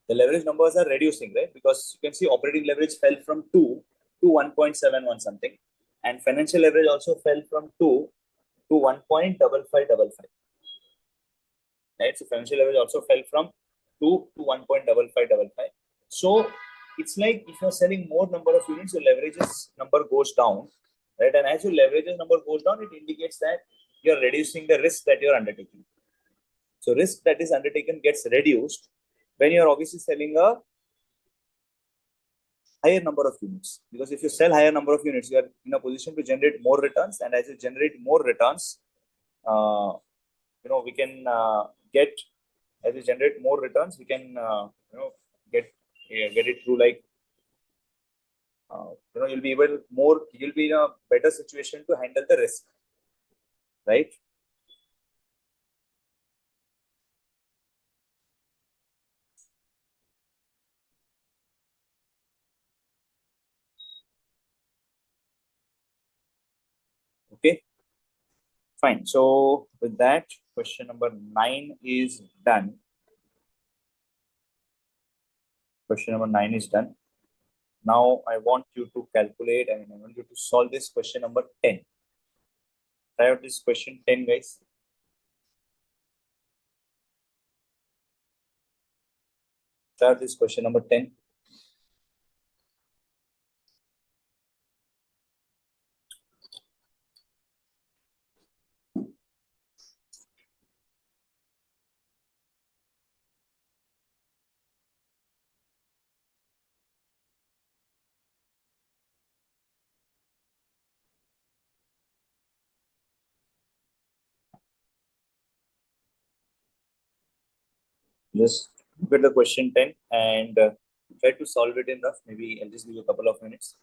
the leverage numbers are reducing, right? Because you can see operating leverage fell from 2 to 1.71 something, and financial leverage also fell from 2 to 1.5555. Right? So financial leverage also fell from 2 to 1.5555. So it's like if you're selling more number of units, your leverages number goes down, right? And as your leverages number goes down, it indicates that you're reducing the risk that you're undertaking. So risk that is undertaken gets reduced when you're obviously selling a higher number of units. Because if you sell higher number of units, you are in a position to generate more returns, and as you generate more returns, uh, we can get as we generate more returns, we can get get it through like you'll be in a better situation to handle the risk, right? Okay, fine. So with that, question number 9 is done. Question number 9 is done. Now I want you to calculate, and I want you to solve this question number 10. Try out this question 10, guys. Try out this question number 10. Just look at the question 10 and try to solve it in rough. Maybe I'll just give you a couple of minutes.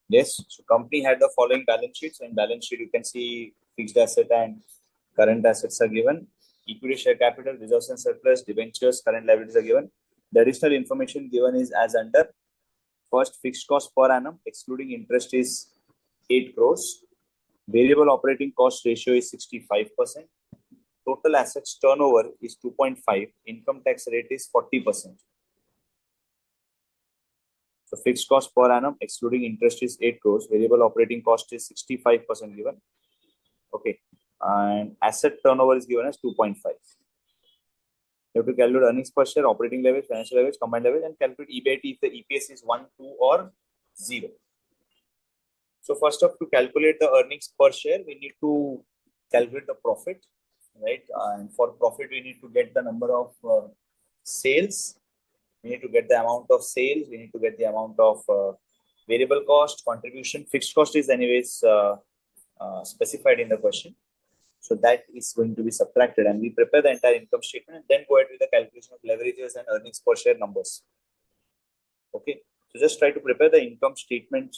Yes, so company had the following balance sheets. So in balance sheet, you can see fixed asset and current assets are given. Equity share capital, reserves and surplus, debentures, current liabilities are given. The additional information given is as under. First, fixed cost per annum, excluding interest, is 8 crores. Variable operating cost ratio is 65%. Total assets turnover is 2.5. Income tax rate is 40%. So fixed cost per annum, excluding interest, is 8 crores. Variable operating cost is 65% given. Okay. And asset turnover is given as 2.5. You have to calculate earnings per share, operating leverage, financial leverage, combined leverage, and calculate EBIT if the EPS is 1, 2, or 0. So first off, to calculate the earnings per share, we need to calculate the profit, right? And for profit, we need to get the number of sales. We need to get the amount of sales. We need to get the amount of variable cost, contribution. Fixed cost is anyways specified in the question. So that is going to be subtracted, and we prepare the entire income statement and then go ahead with the calculation of leverages and earnings per share numbers. Okay. So just try to prepare the income statement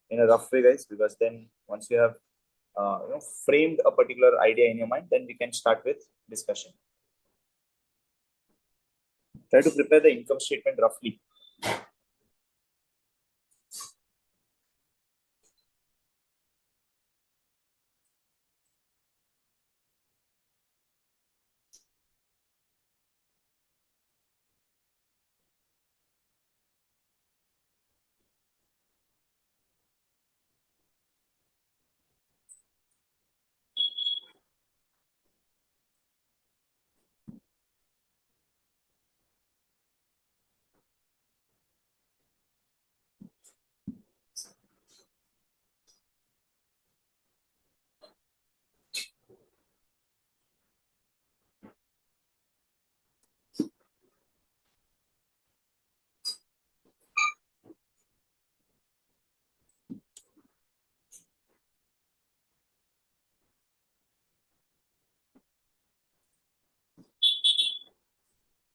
in a rough way, guys, because then once you have framed a particular idea in your mind, then we can start with discussion. Try to prepare the income statement roughly.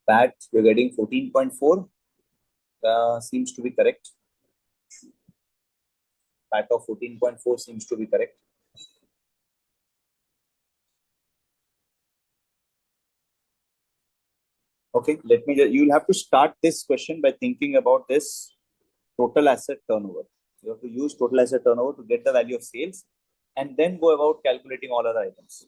PAT, we're getting 14.4. Seems to be correct. PAT of 14.4 seems to be correct. Okay, you'll have to start this question by thinking about this total asset turnover. You have to use total asset turnover to get the value of sales and then go about calculating all other items.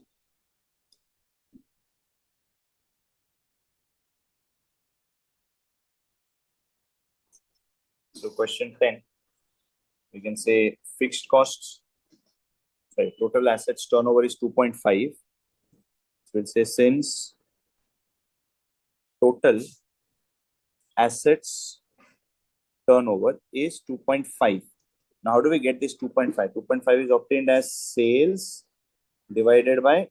So question 10, we can say fixed costs, sorry, total assets turnover is 2.5. So we'll say since total assets turnover is 2.5. Now, how do we get this 2.5? 2.5 is obtained as sales divided by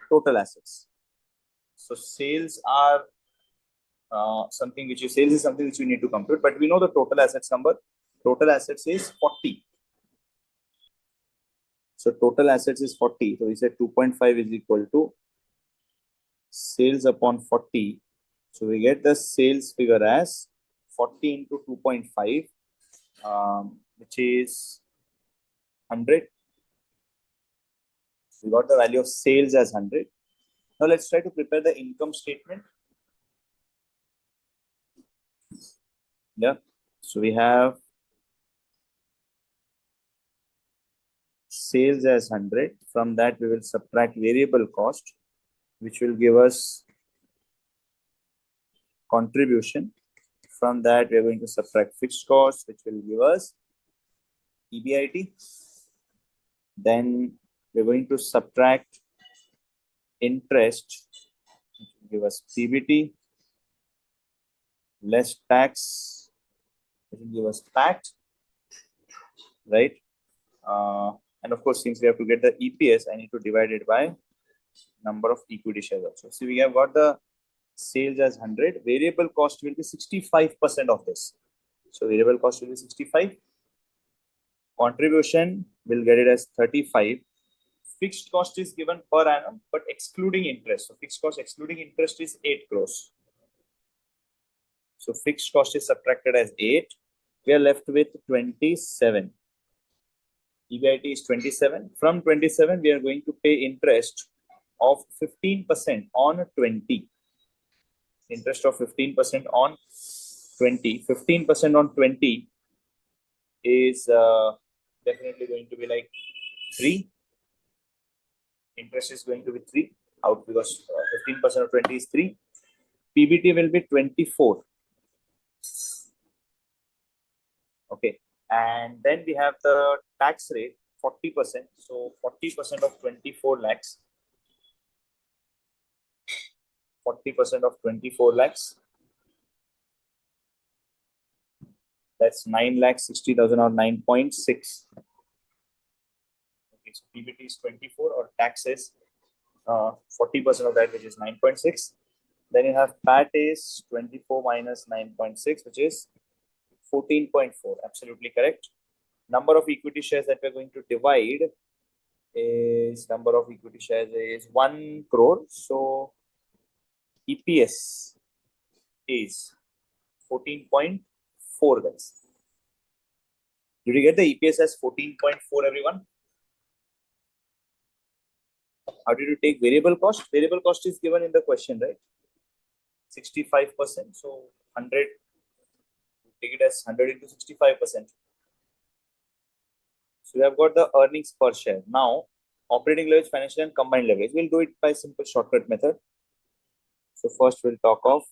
total assets. So sales are something which is sales is something which we need to compute, but we know the total assets number. Total assets is 40. So total assets is 40. So we said 2.5 is equal to sales upon 40. So we get the sales figure as 40 into 2.5, which is 100. We got the value of sales as 100. Now let's try to prepare the income statement. Yeah. So we have sales as 100. From that, we will subtract variable cost, which will give us contribution. From that, we are going to subtract fixed costs, which will give us EBIT. Then we're going to subtract interest, which will give us PBT, less tax, which will give us PAT, right? And of course, since we have to get the EPS, I need to divide it by number of equity shares also. So we have got the sales as 100. Variable cost will be 65% of this. So variable cost will be 65. Contribution, will get it as 35. Fixed cost is given per annum, but excluding interest. So fixed cost excluding interest is 8 crores. So fixed cost is subtracted as 8. We are left with 27. EBIT is 27. From 27, we are going to pay interest of 15% on 20. Interest of 15% on 20. 15% on 20 is definitely going to be like 3. Interest is going to be 3 out because 15% of 20 is 3. PBT will be 24. Okay. And then we have the tax rate 40%. So 40% of 24 lakhs. 40% of 24 lakhs. That's 9,60,000 or 9.6. Okay, so PBT is 24 or tax is 40% of that, which is 9.6. Then you have PAT is 24 minus 9.6, which is 14.4. Absolutely correct. Number of equity shares that we're going to divide is number of equity shares is 1 crore. So EPS is 14.4, guys. Did you get the EPS as 14.4, everyone? How did you take variable cost? Variable cost is given in the question, right? 65%. So 100, take it as 100 into 65%. So we have got the earnings per share. Now, operating leverage, financial and combined leverage. We'll do it by simple shortcut method. So first we'll talk of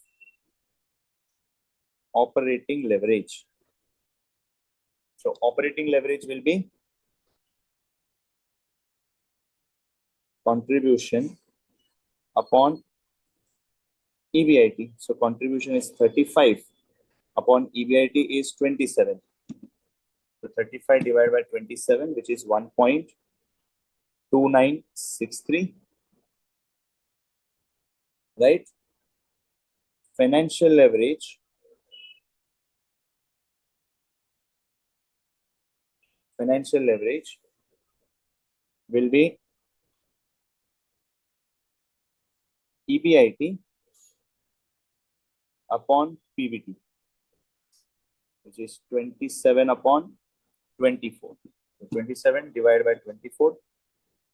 operating leverage. So operating leverage will be contribution upon EBIT. So contribution is 35 upon EBIT is 27. So 35 divided by 27, which is 1.2963. Right? Financial leverage. Financial leverage will be EBIT upon PBT, which is 27 upon 24. So 27 divided by 24,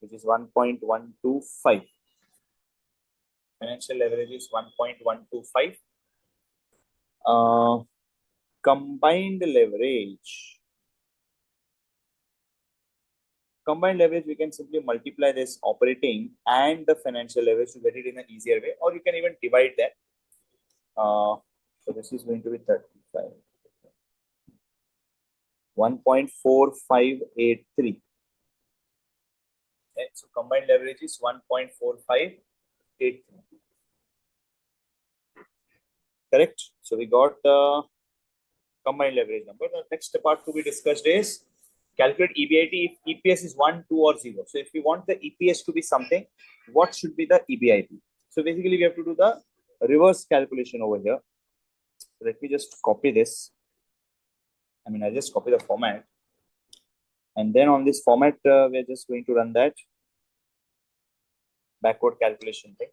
which is 1.125. Financial leverage is 1.125. Combined leverage. Combined leverage, we can simply multiply this operating and the financial leverage to get it in an easier way, or you can even divide that. So this is going to be 35. 1.4583. Okay, so combined leverage is 1.4583. Correct? So we got the combined leverage number. The next part to be discussed is calculate EBIT if EPS is 1, 2, or 0. So if we want the EPS to be something, what should be the EBIT? So basically, we have to do the reverse calculation over here. So let me just copy this. I just copy the format. And then on this format, we're just going to run that backward calculation thing.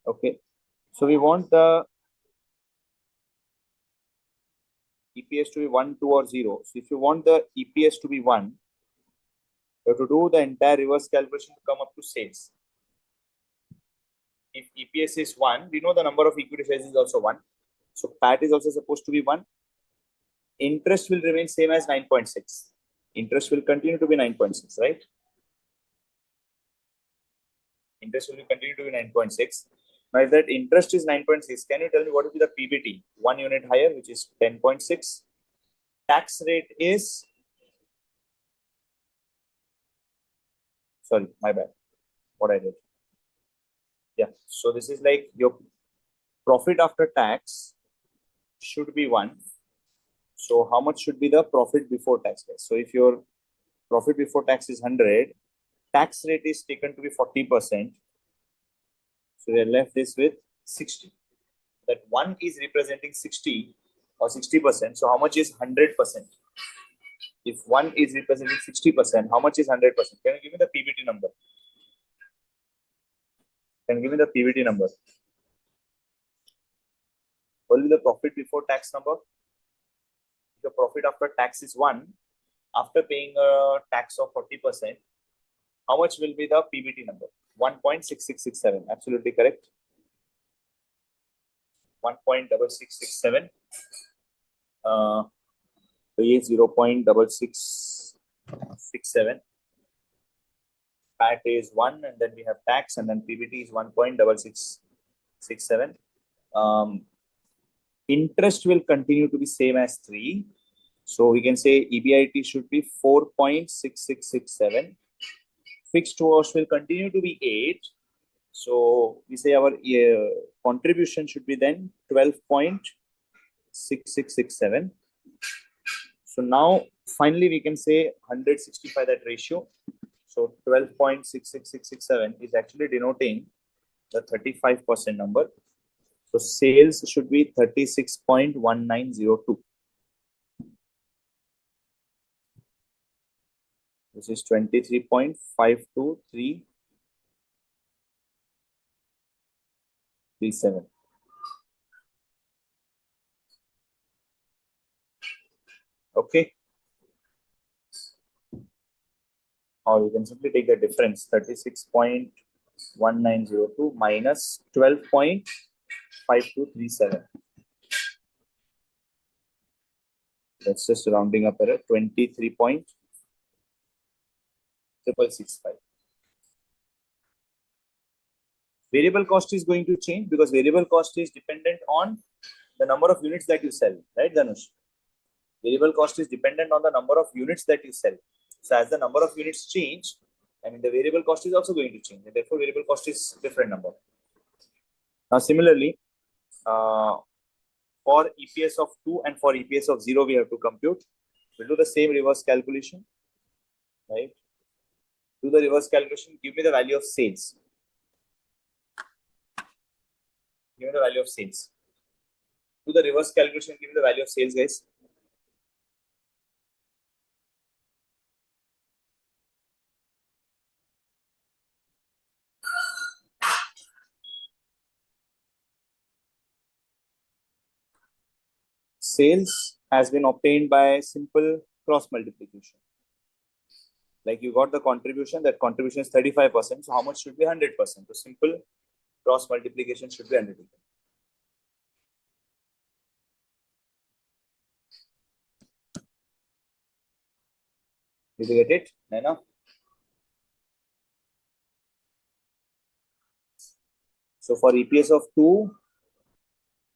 Okay. So we want the EPS to be 1, 2, or 0. So if you want the EPS to be 1, you have to do the entire reverse calculation to come up to sales. If EPS is 1, we know the number of equity shares is also 1. So PAT is also supposed to be 1. Interest will remain same as 9.6. Interest will continue to be 9.6, right? Interest will continue to be 9.6. Now, if that interest is 9.6, can you tell me what will be the PBT? 1 unit higher, which is 10.6. Tax rate is, sorry, my bad. What I did. Yeah, so this is like your profit after tax should be 1. So how much should be the profit before tax? So if your profit before tax is 100, tax rate is taken to be 40%. So we are left this with 60. That 1 is representing 60 or 60%. So how much is 100%? If 1 is representing 60%, how much is 100%? Can you give me the PBT number? Can you give me the PBT number? What will be the profit before tax number? If the profit after tax is 1, after paying a tax of 40%, how much will be the PBT number? 1.6667. Absolutely correct. 1.6667. So yes, 0.6667. PAT is 1, and then we have tax, and then PBT is 1.6667. Interest will continue to be same as 3. So we can say EBIT should be 4.6667. Fixed cost will continue to be 8. So we say our contribution should be then 12.6667. So now finally we can say 165 that ratio. So 12.66667 is actually denoting the 35% number. So sales should be 36.1902. This is 23.52337. Okay. Or you can simply take the difference, 36.1902 minus 12.5237. That's just rounding up error, 23.665. Variable cost is going to change because variable cost is dependent on the number of units that you sell, right, Dhanush? Variable cost is dependent on the number of units that you sell. So as the number of units change, the variable cost is also going to change. And therefore, variable cost is different number. Now, similarly, for EPS of 2 and for EPS of 0, we have to compute. We'll do the same reverse calculation, right? Do the reverse calculation. Give me the value of sales. Give me the value of sales. Do the reverse calculation. Give me the value of sales, guys. Sales has been obtained by simple cross multiplication. Like you got the contribution, that contribution is 35%. So how much should be 100%? So simple cross multiplication should be 100. Did you get it, Naina? So for EPS of 2,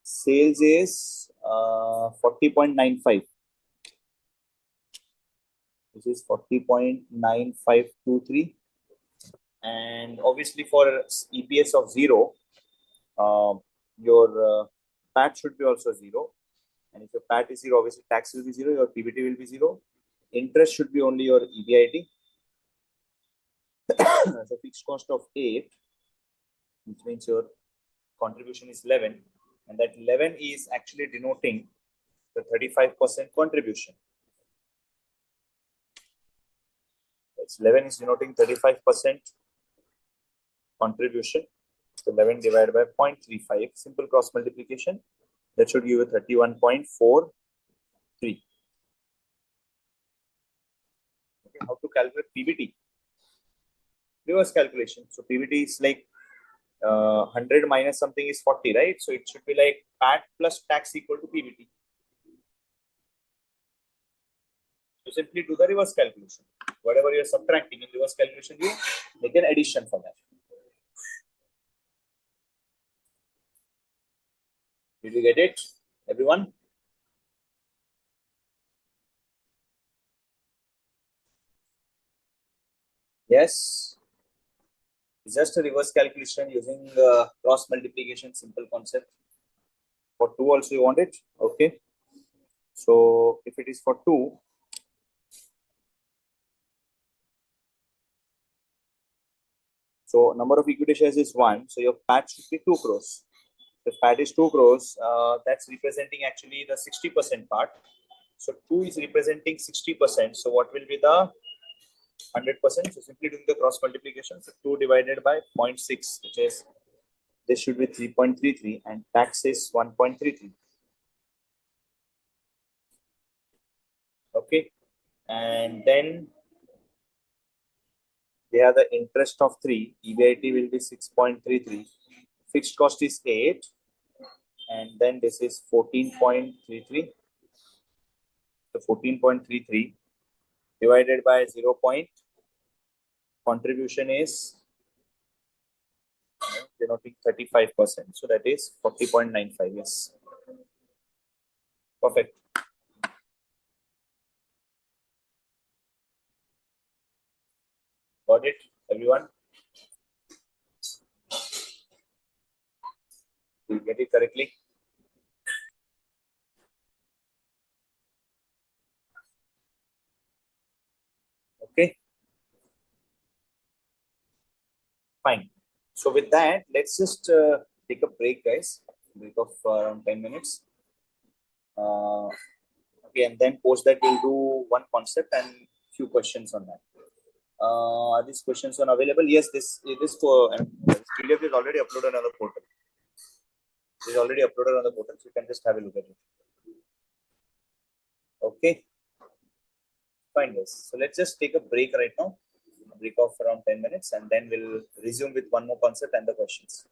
sales is 40.95. This is 40.9523. And obviously for EPS of 0, your PAT should be also 0. And if your PAT is 0, obviously tax will be 0, your PBT will be 0. Interest should be only your EBIT. So fixed cost of 8, which means your contribution is 11. And that 11 is actually denoting the 35% contribution. That's 11 is denoting 35% contribution. So 11 divided by 0.35, simple cross multiplication. That should give you 31.43. Okay, how to calculate PBT? Reverse calculation. So PBT is like 100 minus something is 40, right? So it should be like PAT plus tax equal to PBT. So simply do the reverse calculation. Whatever you're subtracting in reverse calculation, you make an addition for that. Did you get it, everyone? Yes. It's just a reverse calculation using cross multiplication, simple concept. For 2 also you want it? Okay. So if it is for 2, so number of equity shares is 1. So your PAT should be 2 crores. If PAT is 2 crores, that's representing actually the 60% part. So 2 is representing 60%. So what will be the 100%? So simply doing the cross multiplication. So 2 divided by 0.6, which is this should be 3.33 and tax is 1.33. Okay. And then they have the interest of 3. EBIT will be 6.33. Fixed cost is 8. And then this is 14.33. So 14.33 divided by 0. Contribution is denoting 35%. So that is 40.95. Yes. Perfect. Got it, everyone? Did you get it correctly? Okay. Fine. So with that, let's just take a break, guys. Break of around 10 minutes. Okay, and then post that we'll do one concept and few questions on that. Are these questions on available? Yes, this PDF is already uploaded on the portal. It is already uploaded on the portal, so you can just have a look at it. Okay. Fine, guys. So let's just take a break right now. A break of around 10 minutes, and then we'll resume with one more concept and the questions.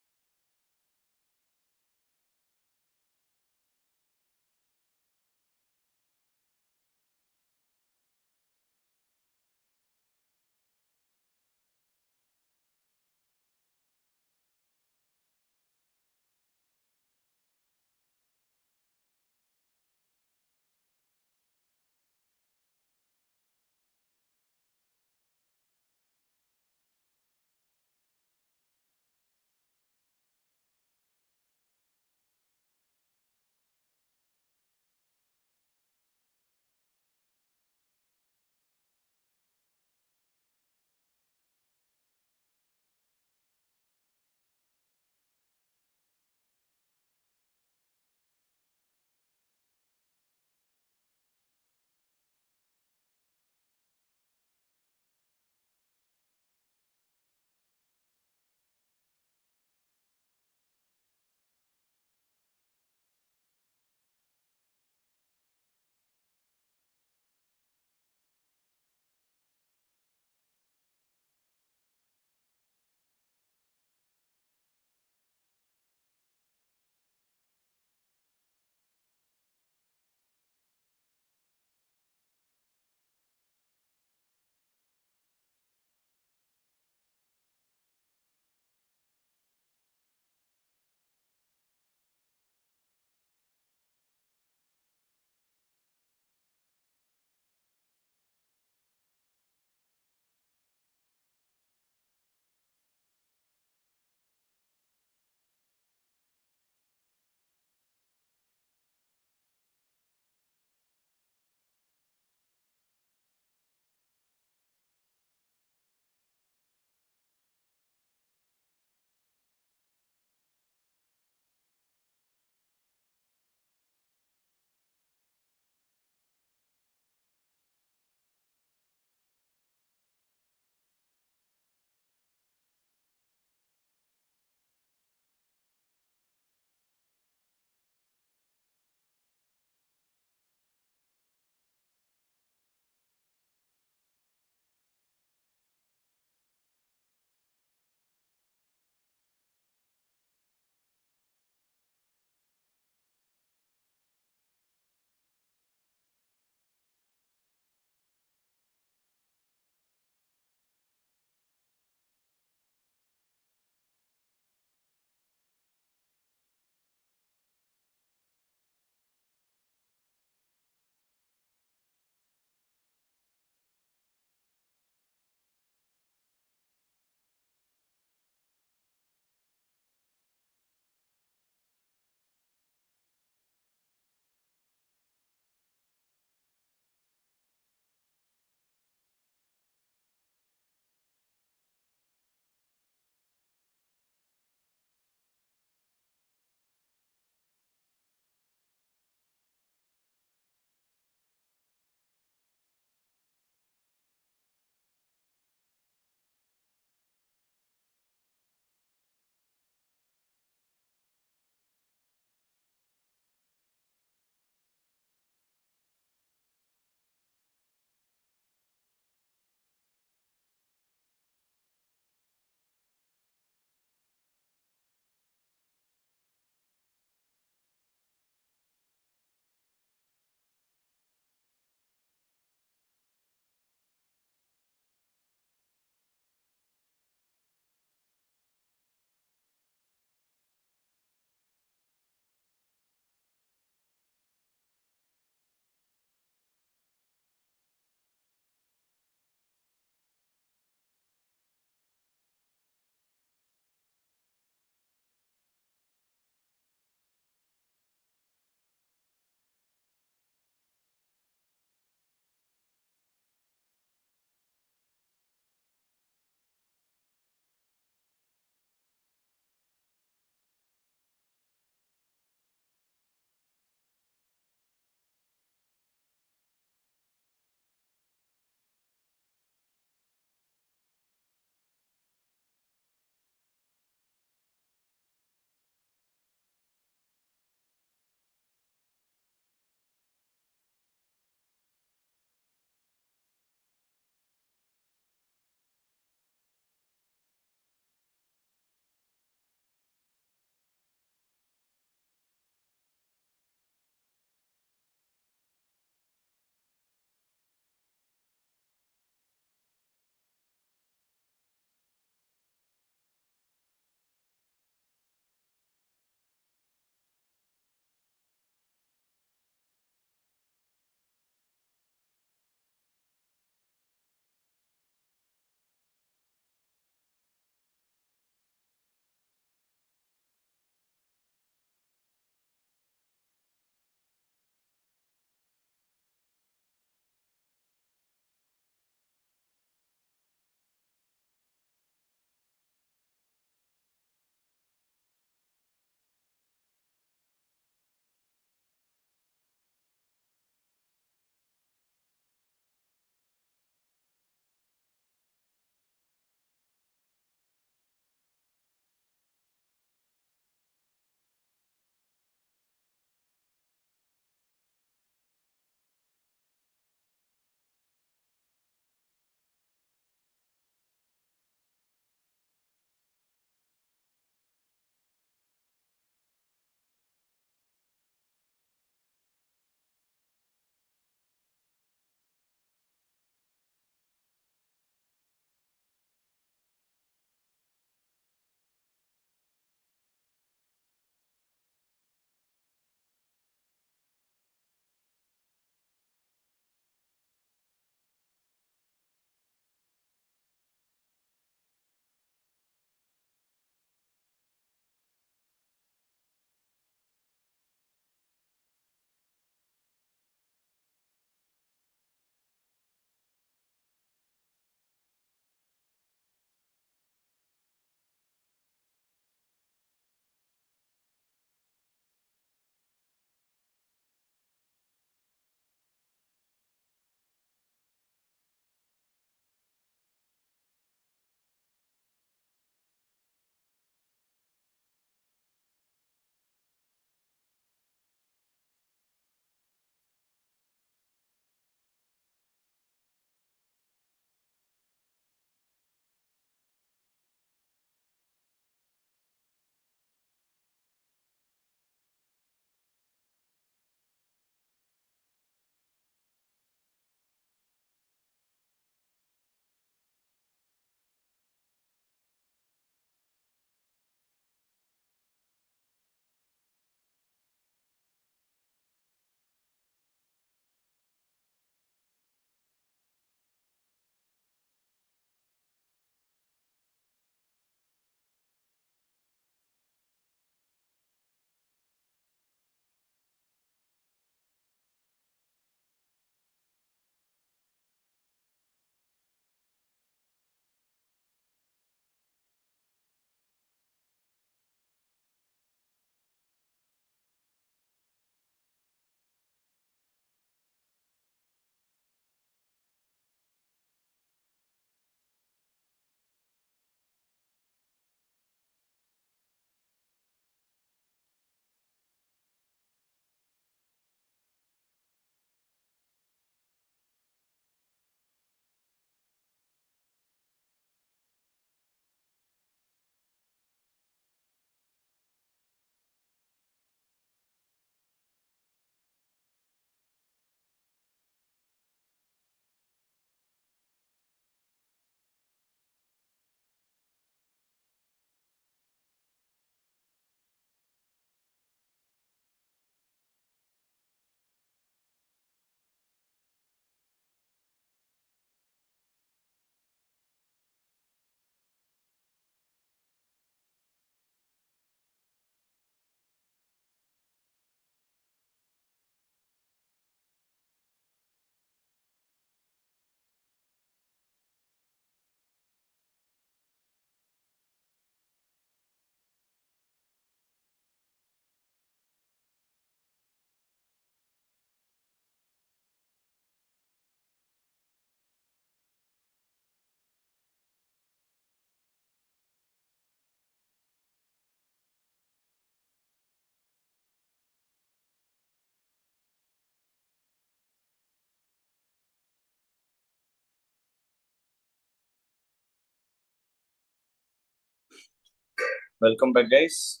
Welcome back, guys.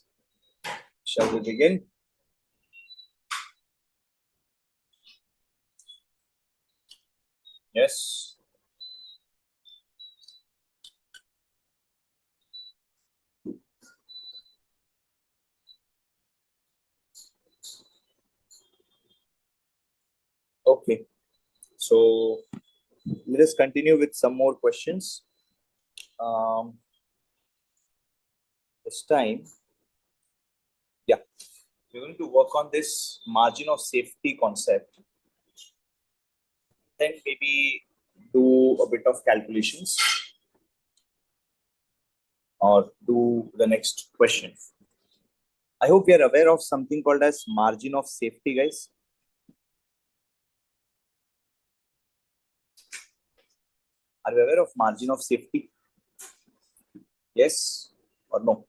Shall we begin? Yes. Okay. So let us continue with some more questions. This time, yeah, we're going to work on this margin of safety concept. Then maybe do a bit of calculations or do the next question. I hope we are aware of something called as margin of safety, guys. Are you aware of margin of safety? Yes or no?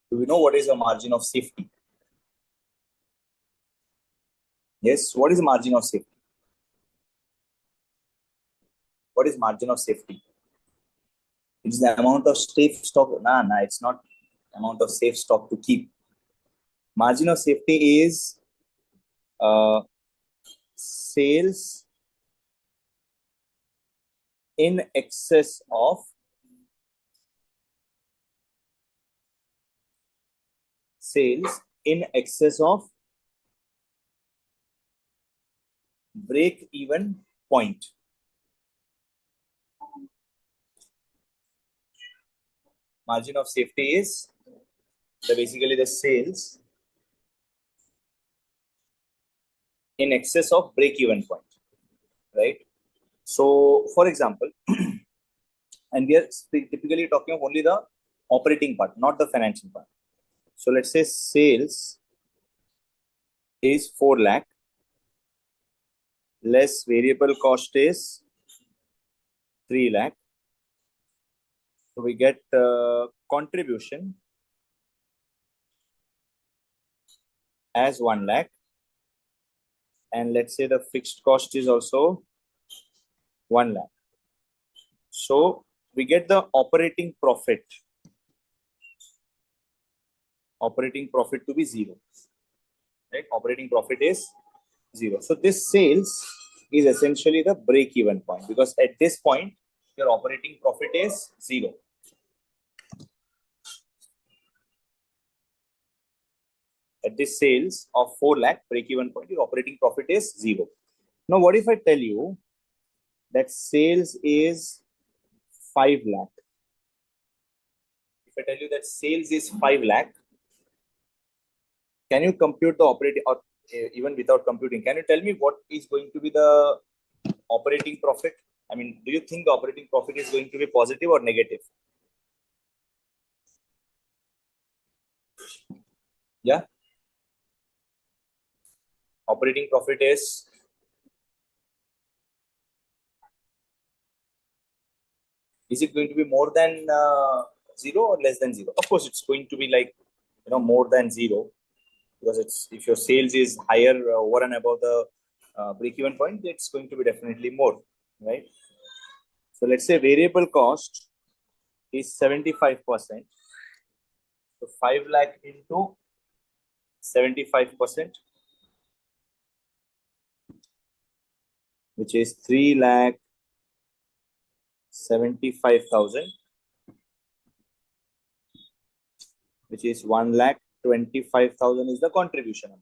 Do we know what is a margin of safety? Yes. What is margin of safety? What is margin of safety? It's the amount of safe stock. Nah, it's not amount of safe stock to keep. Margin of safety is uh, sales in excess of break even point. Margin of safety is basically the sales in excess of break even point, right? So, for example, and we are typically talking of only the operating part, not the financial part. So, let's say sales is 4 lakh, less variable cost is 3 lakh. So, we get contribution as 1 lakh. And let's say the fixed cost is also 1 lakh. So, we get the operating profit to be 0, right? Operating profit is 0. So this sales is essentially the break even point, because at this point your operating profit is 0. At this sales of 4 lakh break even point, your operating profit is 0. Now what if I tell you that sales is 5 lakh? If I tell you that sales is 5 lakh, can you compute the operating, or even without computing, can you tell me what is going to be the operating profit? I mean, do you think the operating profit is going to be positive or negative? Yeah. Operating profit is it going to be more than 0 or less than 0? Of course, it's going to be like, more than 0, because it's, if your sales is higher over and above the break even point, it's going to be definitely more, right? So let's say variable cost is 75%. So 5 lakh into 75%, which is 3 lakh 75,000, which is 1 lakh 25,000 is the contribution amount.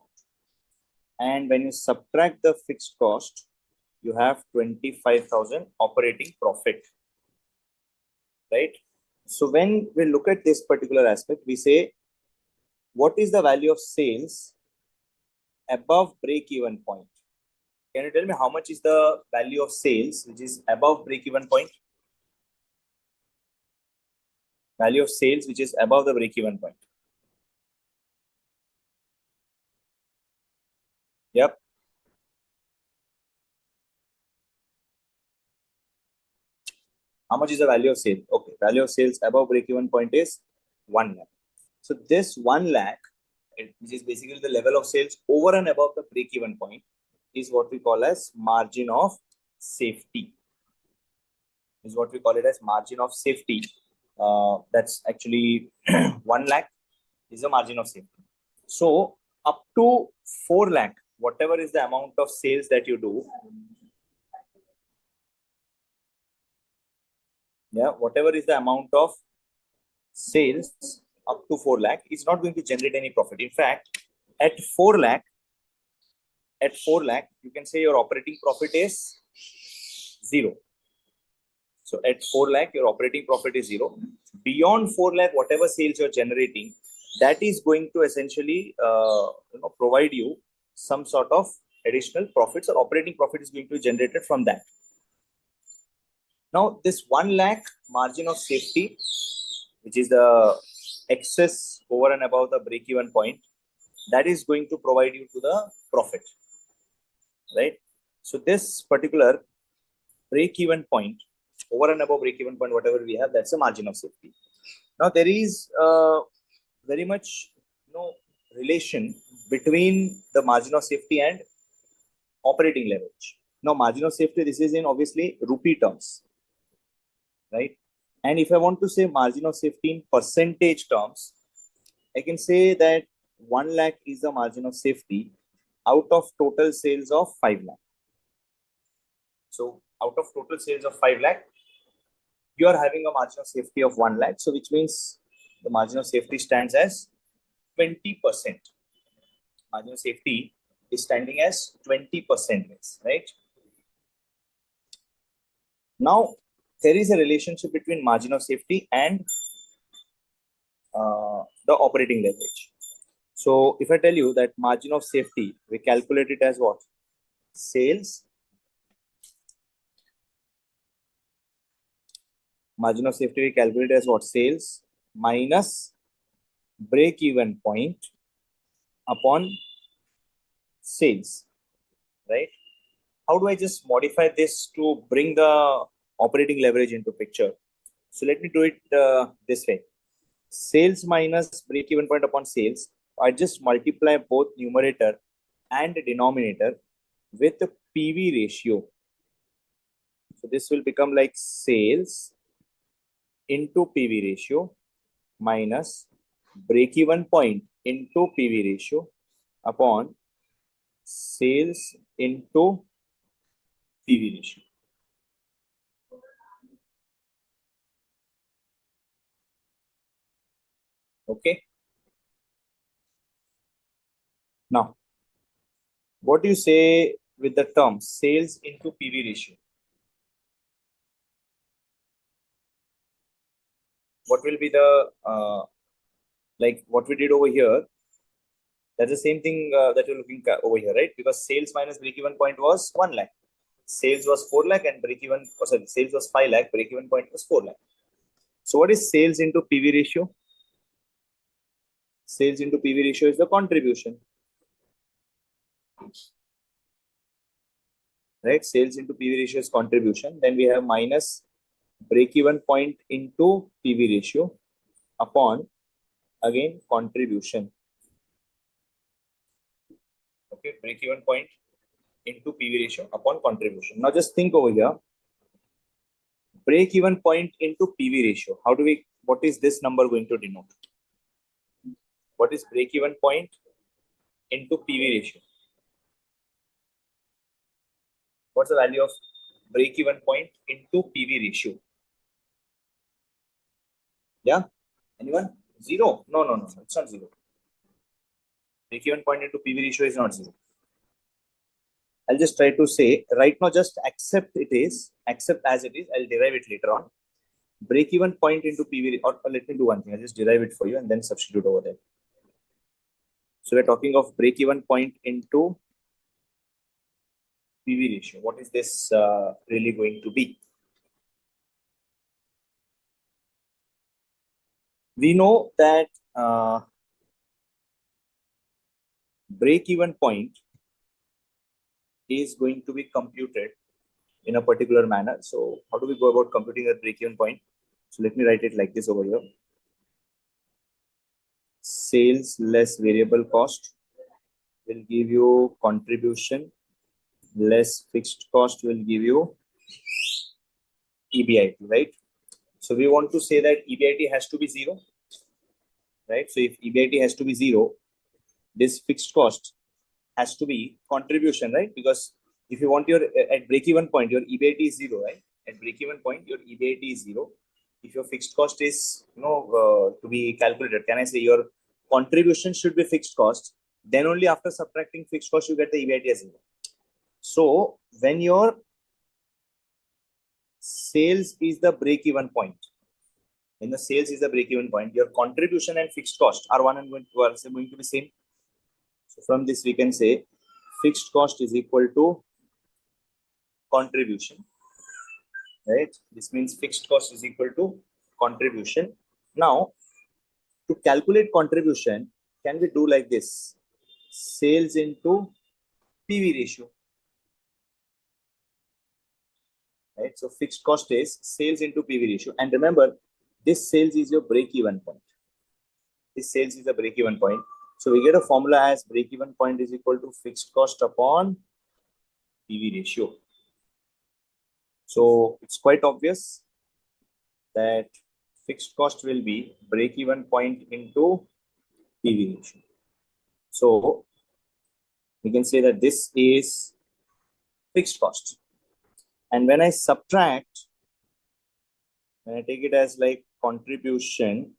And when you subtract the fixed cost, you have 25,000 operating profit, right? So when we look at this particular aspect, we say, what is the value of sales above break even point? Can you tell me how much is the value of sales which is above break even point? Value of sales which is above the break even point. Yep. How much is the value of sales? Okay, value of sales above break even point is 1 lakh. So this 1 lakh, which is basically the level of sales over and above the break even point, is what we call as margin of safety. Is what we call it as margin of safety, That's actually 1 lakh is the margin of safety. So up to 4 lakh, whatever is the amount of sales that you do, yeah, whatever is the amount of sales up to 4 lakh is not going to generate any profit. In fact, at 4 lakh, you can say your operating profit is 0. So at 4 lakh, your operating profit is 0. Beyond 4 lakh, whatever sales you're generating, that is going to essentially provide you some sort of additional profits, or operating profit is going to be generated from that. Now, this 1 lakh margin of safety, which is the excess over and above the break-even point, that is going to provide you to the profit, right? So this particular break-even point, over and above break-even point, whatever we have, that's the margin of safety. Now, there is very much relation between the margin of safety and operating leverage. Now, margin of safety, this is in obviously rupee terms, right? And if I want to say margin of safety in percentage terms, I can say that 1 lakh is the margin of safety out of total sales of 5 lakh. So out of total sales of 5 lakh, you are having a margin of safety of 1 lakh. So which means the margin of safety stands as 20%. Margin of safety is standing as 20%, right? Now, there is a relationship between margin of safety and the operating leverage. So if I tell you that margin of safety, we calculate it as what? Sales. Margin of safety we calculate as what? Sales minus break-even point upon sales, right? How do I just modify this to bring the operating leverage into picture? So let me do it this way. Sales minus break-even point upon sales. I just multiply both numerator and denominator with the PV ratio. So this will become like sales into PV ratio minus break-even point into PV ratio upon sales into PV ratio. Okay. Now, what do you say with the term sales into PV ratio? What will be the like what we did over here? That's the same thing that you're looking at over here, right? Because sales minus break-even point was 1 lakh. Sales was 4 lakh and break-even, sorry, sales was 5 lakh, break-even point was 4 lakh. So what is sales into PV ratio? Sales into PV ratio is the contribution, right? Sales into PV ratio is contribution. Then we have minus break-even point into PV ratio upon, again, contribution. Okay, break-even point into PV ratio upon contribution. Now just think over here. Break-even point into PV ratio. How do we, what is this number going to denote? What is break-even point into PV ratio? What's the value of break-even point into PV ratio? Yeah? Anyone? 0? No. It's not 0. Break-even point into PV ratio is not 0. I'll just try to say right now, just accept it is, accept as it is. I'll derive it later on. Break-even point into PV, or let me do one thing. I'll just derive it for you and then substitute over there. So we're talking of break-even point into PV ratio. What is this really going to be? We know that break-even point is going to be computed in a particular manner. So how do we go about computing that break-even point? So let me write it like this over here. Sales less variable cost will give you contribution, less fixed cost will give you EBIT, right? So we want to say that EBIT has to be 0, right? So if EBIT has to be 0, this fixed cost has to be contribution, right? Because if you want your at break-even point, your EBIT is 0, right? At break-even point, your EBIT is 0. If your fixed cost is to be calculated, can I say your contribution should be fixed cost? Then only after subtracting fixed cost you get the EBIT as 0. So when your sales is the break-even point, when the sales is the break-even point, your contribution and fixed cost are going to be same. So from this we can say fixed cost is equal to contribution, right? This means fixed cost is equal to contribution. Now, to calculate contribution, can we do like this? Sales into PV ratio, right? So fixed cost is sales into PV ratio. And remember, this sales is your break-even point. This sales is a break-even point. So we get a formula as break-even point is equal to fixed cost upon PV ratio. So it's quite obvious that fixed cost will be break-even point into PV ratio. So we can say that this is fixed cost. And when I subtract, when I take it as like contribution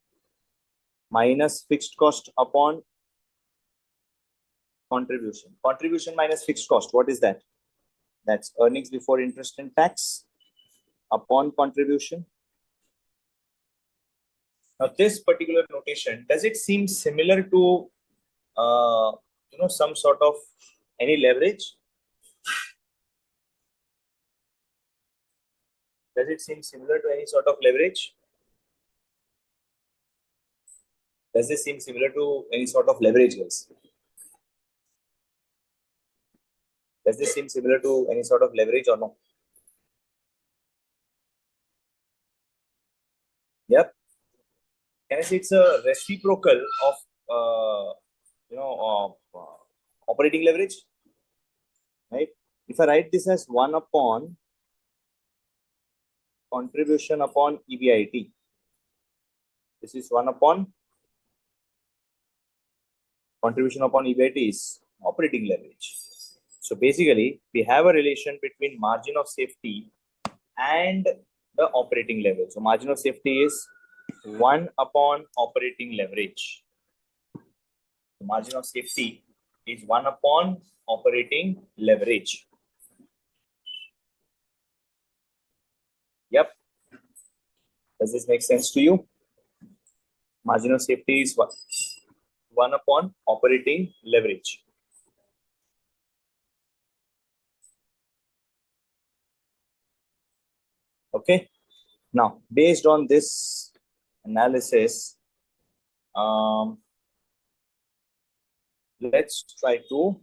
minus fixed cost upon contribution. Contribution minus fixed cost, what is that? That's earnings before interest and tax upon contribution. Now this particular notation, does it seem similar to some sort of any leverage? Does it seem similar to any sort of leverage? Does this seem similar to any sort of leverage, guys? Does this seem similar to any sort of leverage or no? Yep. Can I say it's a reciprocal of operating leverage, right? If I write this as 1 upon contribution upon EBIT, this is 1 upon contribution upon EBIT is operating leverage. So basically, we have a relation between margin of safety and the operating leverage. So margin of safety is 1 upon operating leverage. The margin of safety is 1 upon operating leverage. Yep. Does this make sense to you? Margin of safety is 1 upon operating leverage. Okay. Now, based on this analysis, let's try to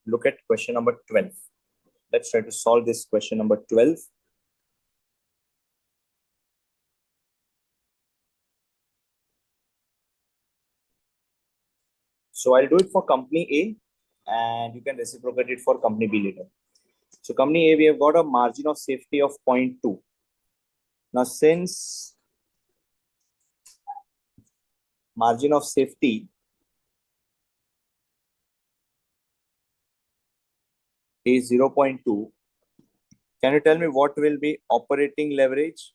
look at question number 12. Let's try to solve this question number 12. So I'll do it for company A and you can reciprocate it for company B later. So company A, we have got a margin of safety of 0.2. Now, since margin of safety is 0.2, can you tell me what will be operating leverage?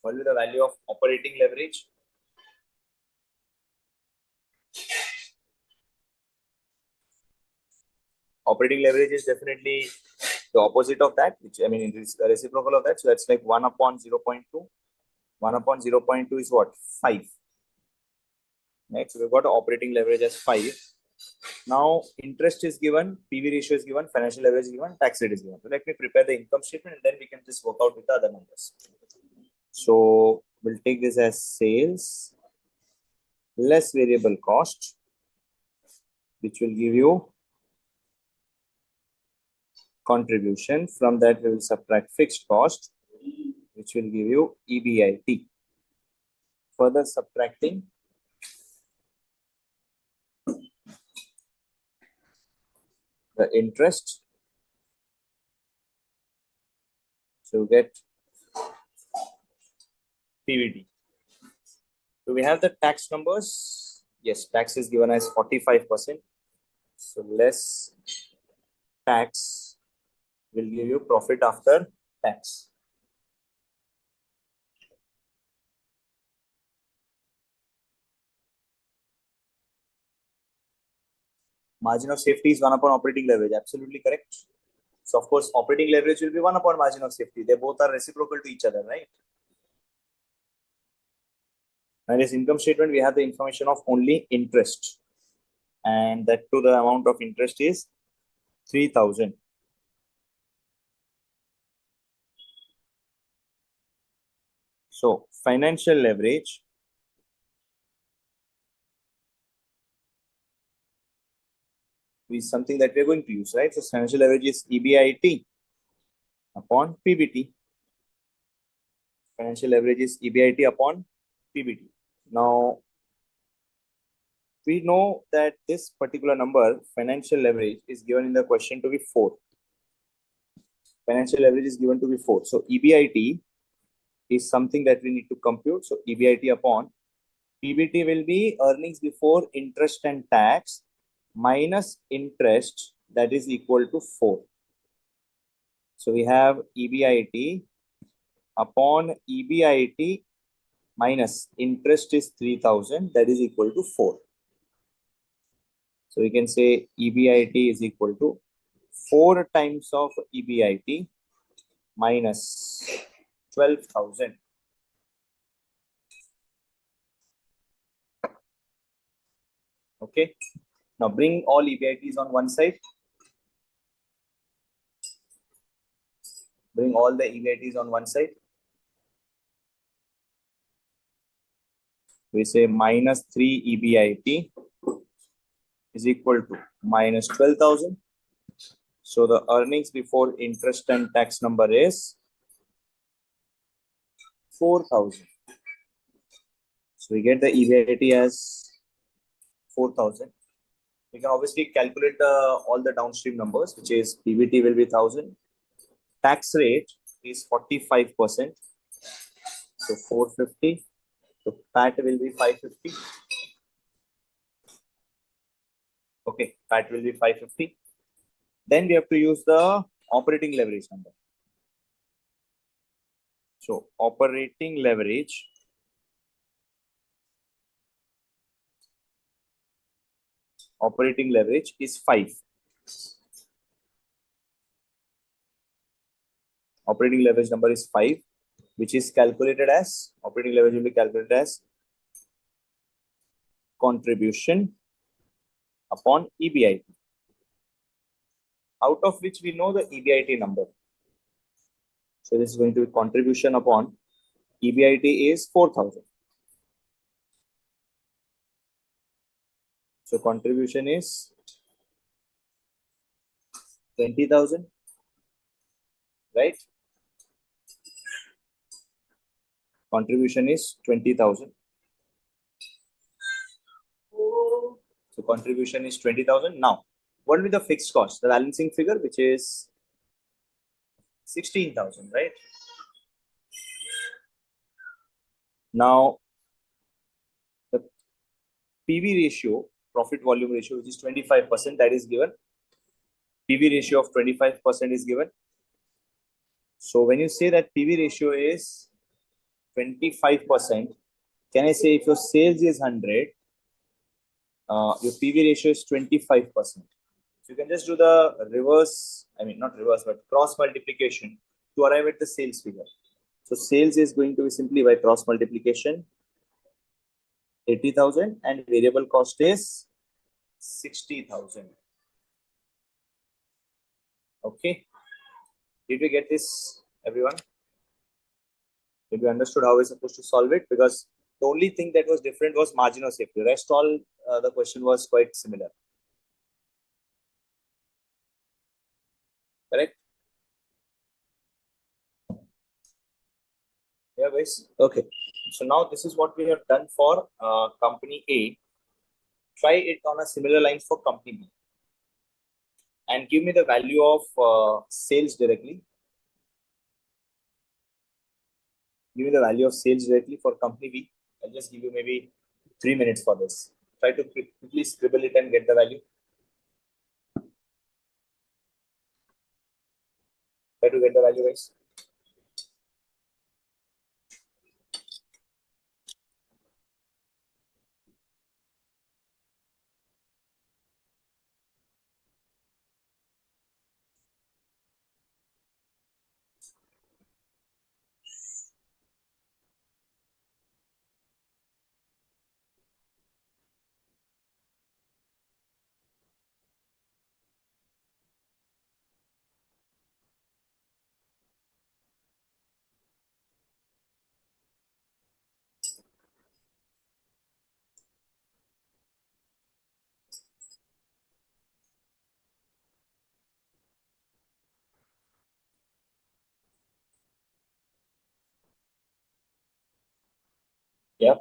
What will be the value of operating leverage? Operating leverage is definitely the opposite of that, which I mean, it is a reciprocal of that. So that's like 1 upon 0.2. 1 upon 0.2 is what? 5. Next, we've got operating leverage as 5. Now, interest is given, PV ratio is given, financial leverage is given, tax rate is given. So let me prepare the income statement and then we can just work out with the other numbers. So we'll take this as sales less variable cost, which will give you contribution. From that, we will subtract fixed cost, which will give you EBIT. Further subtracting the interest So get PBT. Do we have the tax numbers? Yes, tax is given as 45%. So less tax will give you profit after tax. Margin of safety is 1 upon operating leverage. Absolutely correct. So of course, operating leverage will be 1 upon margin of safety. They both are reciprocal to each other, right? And as income statement, we have the information of only interest. And that to the amount of interest is 3,000. So financial leverage is something that we're going to use, right? So financial leverage is EBIT upon PBT. Financial leverage is EBIT upon PBT. Now, we know that this particular number, financial leverage, is given in the question to be 4. Financial leverage is given to be 4. So EBIT is something that we need to compute. So EBIT upon PBT will be earnings before interest and tax minus interest, that is equal to 4. So we have EBIT upon EBIT minus interest is 3,000, that is equal to 4. So we can say EBIT is equal to 4 times of EBIT minus 12,000. Okay. Now bring all EBITs on one side. Bring all the EBITs on one side. We say minus 3 EBIT is equal to minus 12,000. So the earnings before interest and tax number is 4,000. So we get the EBIT as 4,000. We can obviously calculate all the downstream numbers, which is PBT will be 1,000. Tax rate is 45%. So 450. So PAT will be 550. Okay, PAT will be 550. Then we have to use the operating leverage number. So operating leverage is 5. Operating leverage number is 5, which is calculated as, operating leverage will be calculated as contribution upon EBIT, out of which we know the EBIT number. So this is going to be contribution upon EBIT is 4,000. So contribution is 20,000, right? Contribution is 20,000. So contribution is 20,000. Now, what will be the fixed cost? The balancing figure, which is 16,000, right? Now, the PV ratio, profit volume ratio, which is 25%, that is given. PV ratio of 25% is given. So when you say that PV ratio is 25%, can I say if your sales is 100, your PV ratio is 25%. So you can just do the reverse, I mean, not reverse, but cross multiplication to arrive at the sales figure. So sales is going to be simply by cross multiplication, 80,000, and variable cost is 60,000. Okay. Did we get this, everyone? Did we understood how we're supposed to solve it? Because the only thing that was different was margin of safety. The rest all the question was quite similar. Correct? Yeah, guys. Okay. So now this is what we have done for company A. Try it on a similar lines for company B. And give me the value of sales directly. Give me the value of sales directly for company B. I'll just give you maybe 3 minutes for this. Try to quickly scribble it and get the value. Try to get the value, guys. Yeah,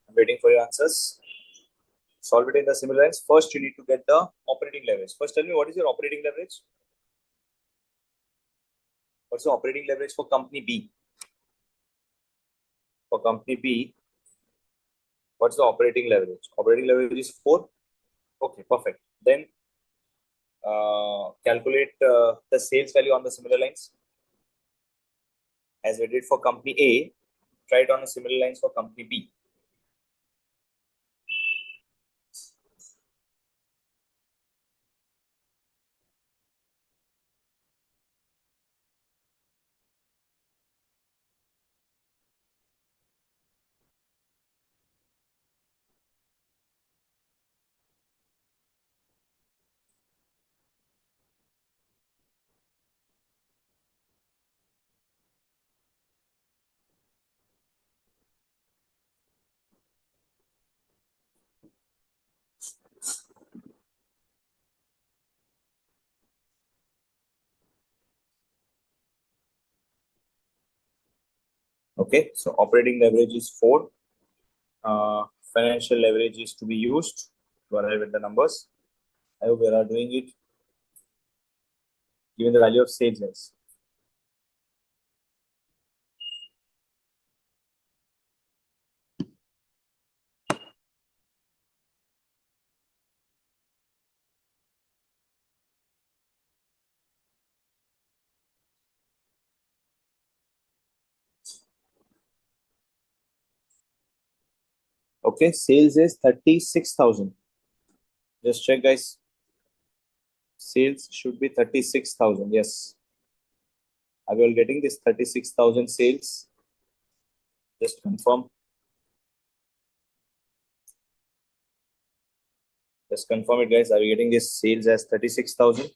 I'm waiting for your answers. Solve it in the similar lines. First, you need to get the operating leverage. First, tell me what is your operating leverage? What's the operating leverage for company B? For company B, what's the operating leverage? Operating leverage is 4. Okay, perfect. Then calculate the sales value on the similar lines. As we did for company A, try it on a similar lines for company B. Okay, so operating leverage is 4. Financial leverage is to be used to arrive at the numbers. I hope we are doing it. Given the value of sales. Okay, sales is 36,000. Just check, guys. Sales should be 36,000. Yes. Are we all getting this 36,000 sales? Just confirm. Just confirm it, guys. Are we getting this sales as 36,000?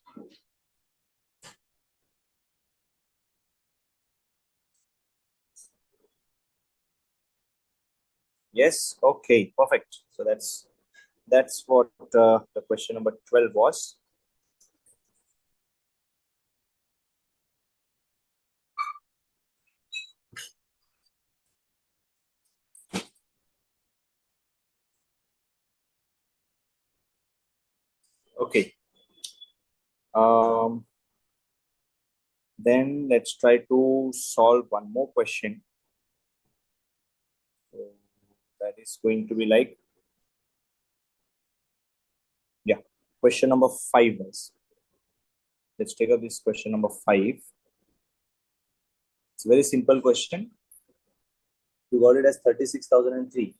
Yes. Okay. Perfect. So that's what the question number 12 was. Okay. Then let's try to solve one more question. So that is going to be like, yeah, question number 5, guys. Let's take up this question number 5. It's a very simple question. You got it as 36,003.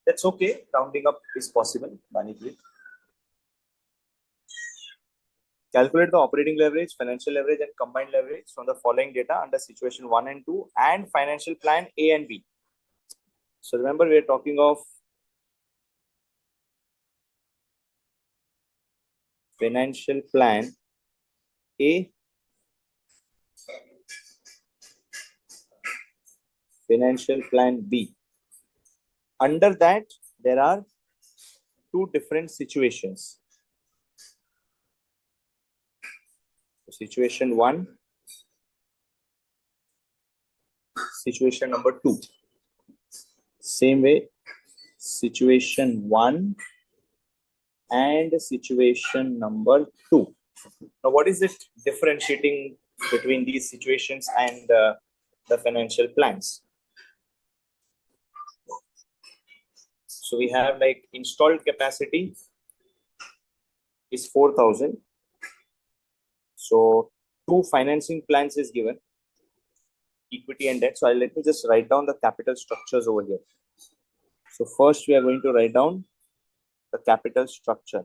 That's okay. Rounding up is possible. Calculate the operating leverage, financial leverage, and combined leverage from the following data under situation 1 and 2 and financial plan A and B. So remember, we are talking of financial plan A, financial plan B. Under that, there are 2 different situations. Situation 1, situation number 2. Same way, situation 1 and situation number 2. Now, what is it differentiating between these situations and the financial plans. So we have like installed capacity is 4,000. So two financing plans is given, equity and debt. So let me just write down the capital structures over here. So first we are going to write down the capital structure.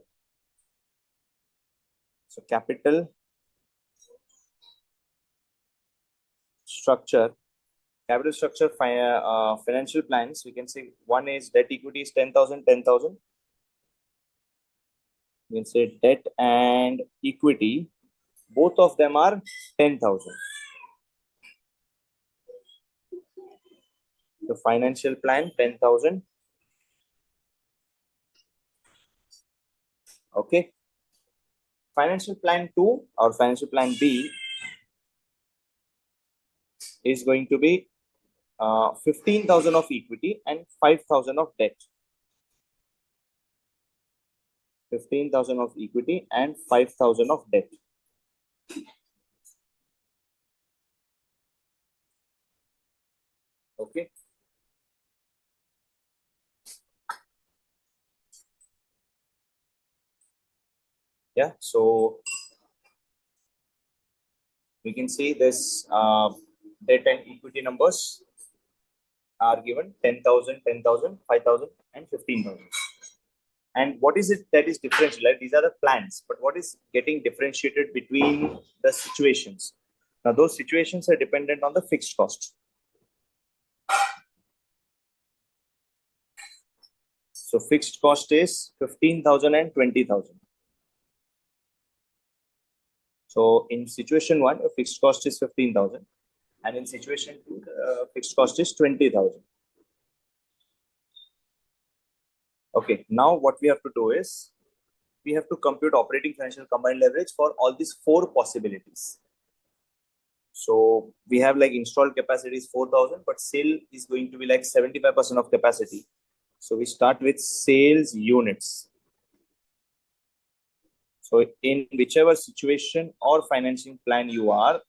So capital structure, financial plans, we can say one is debt equity is 10,000, 10,000. We can say debt and equity, both of them are 10,000. The financial plan 10,000. Okay. Financial plan 2 or financial plan B is going to be 15,000 of equity and 5,000 of debt. 15,000 of equity and 5,000 of debt. Okay. Yeah. So we can see this debt and equity numbers are given 10,000, 10,000, 5,000 and 15,000. And what is it that is differential? Like these are the plans, but what is getting differentiated between the situations? Now, those situations are dependent on the fixed cost. So fixed cost is 15,000 and 20,000. So in situation 1, fixed cost is 15,000. And in situation 2, fixed cost is 20,000. Okay, now what we have to do is, we have to compute operating financial combined leverage for all these 4 possibilities. So we have like installed capacity is 4,000, but sale is going to be like 75% of capacity. So we start with sales units. So in whichever situation or financing plan you are,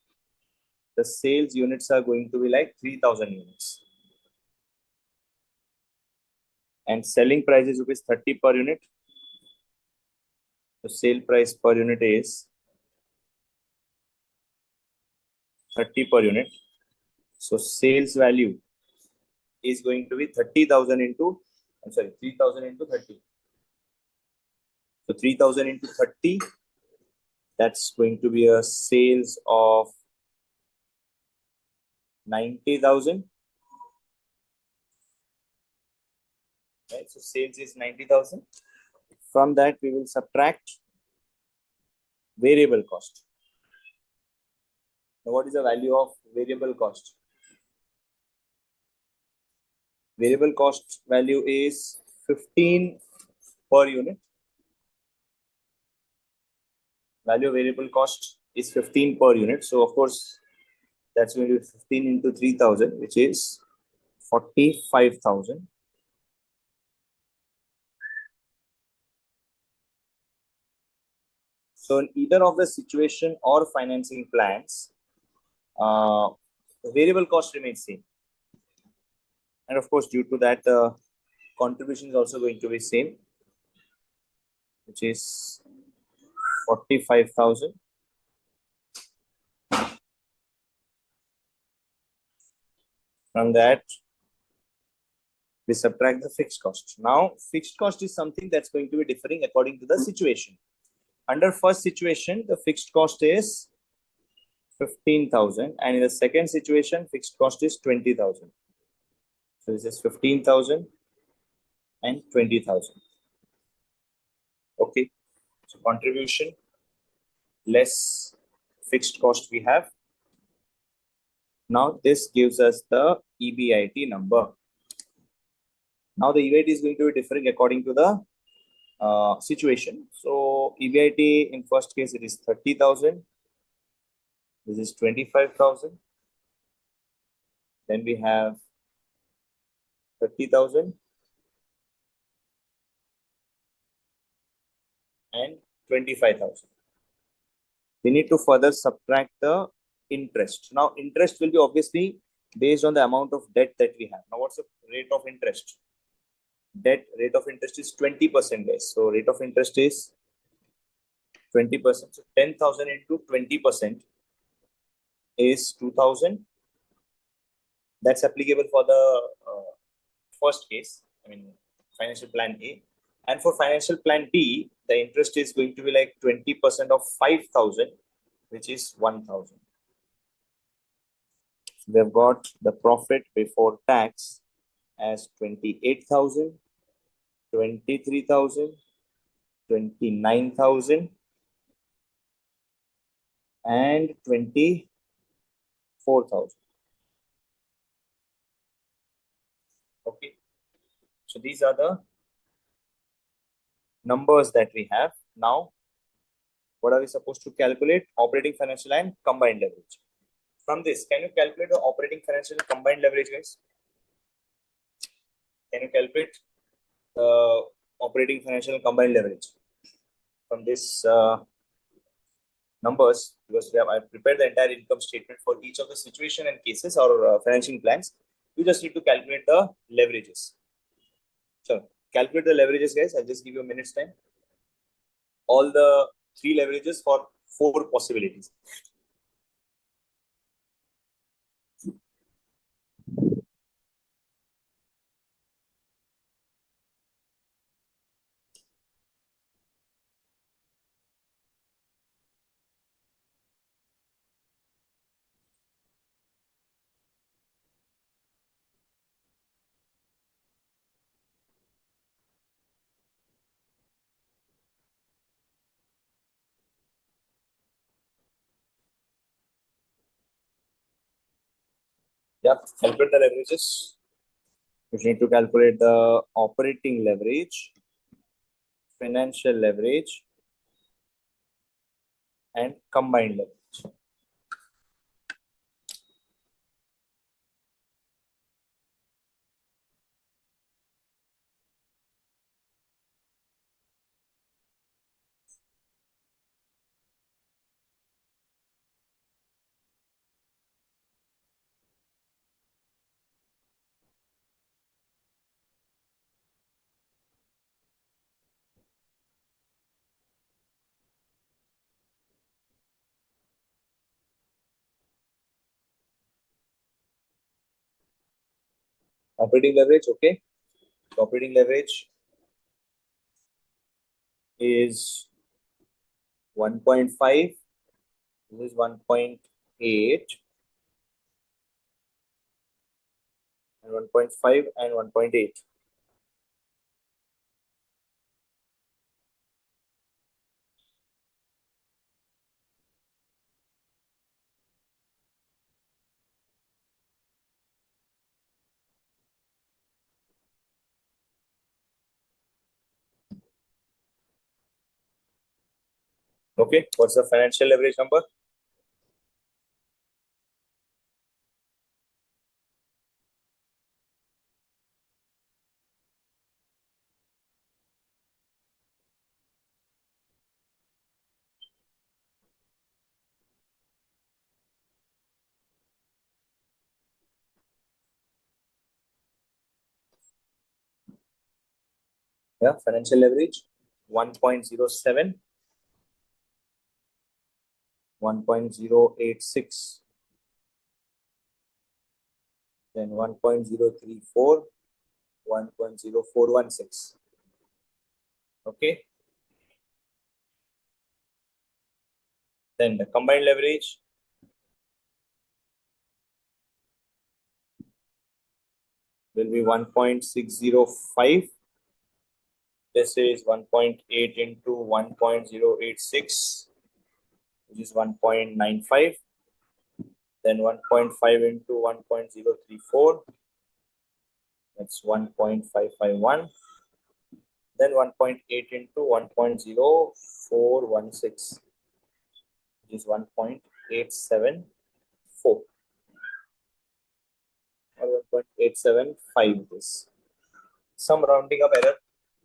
the sales units are going to be like 3,000 units. And selling price is rupees 30 per unit. The sale price per unit is 30 per unit. So sales value is going to be 30,000 into, 3,000 into 30. So 3,000 into 30, that's going to be a sales of 90,000. Right? So sales is 90,000. From that, we will subtract variable cost. Now, what is the value of variable cost? Variable cost value is 15 per unit. Value of variable cost is 15 per unit. So, of course, that's going to be 15 into 3,000, which is 45,000. So, in either of the situation or financing plans, variable cost remains same. And of course, due to that, contribution is also going to be same, which is 45,000. From that, we subtract the fixed cost. Now, fixed cost is something that's going to be differing according to the situation. Under first situation, the fixed cost is 15,000, and in the second situation, fixed cost is 20,000. So this is 15,000 and 20,000. Okay, so contribution less fixed cost we have. Now this gives us the EBIT number. Now the EBIT is going to be differing according to the situation. So EBIT in first case it is 30,000. This is 25,000. Then we have 30,000 and 25,000. We need to further subtract the interest. Now interest will be obviously based on the amount of debt that we have. Now, what's the rate of interest? Debt rate of interest is 20%, guys. So rate of interest is 20%. So 10,000 into 20% is 2,000. That's applicable for the first case, I mean, financial plan A. And for financial plan B, the interest is going to be like 20% of 5,000, which is 1,000. So they've got the profit before tax as 28,000, 23,000, 29,000, and 24,000. Okay. So these are the numbers that we have. Now, what are we supposed to calculate? Operating financial and combined leverage. From this, can you calculate the operating financial and combined leverage, guys? Can you calculate the operating financial and combined leverage from this numbers? Because I've prepared the entire income statement for each of the situation and cases or financing plans. You just need to calculate the leverages. So calculate the leverages, guys. I'll just give you a minute's time. All the three leverages for four possibilities. Yep, calculate the leverages. You need to calculate the operating leverage, financial leverage, and combined leverage. Operating leverage, okay. So operating leverage is 1.5. This is 1.8 and 1.5 and 1.8. Okay, what's the financial leverage number? Yeah, financial leverage 1.07, 1.086, then 1.034, 1.0416. Okay. Then the combined leverage will be 1.605. This is 1.8 into 1.086, which is 1.95. Then 1.5 into 1.034, that's 1.551. Then 1.8 into 1.0416, which is 1.874 or 1.875. This some rounding up error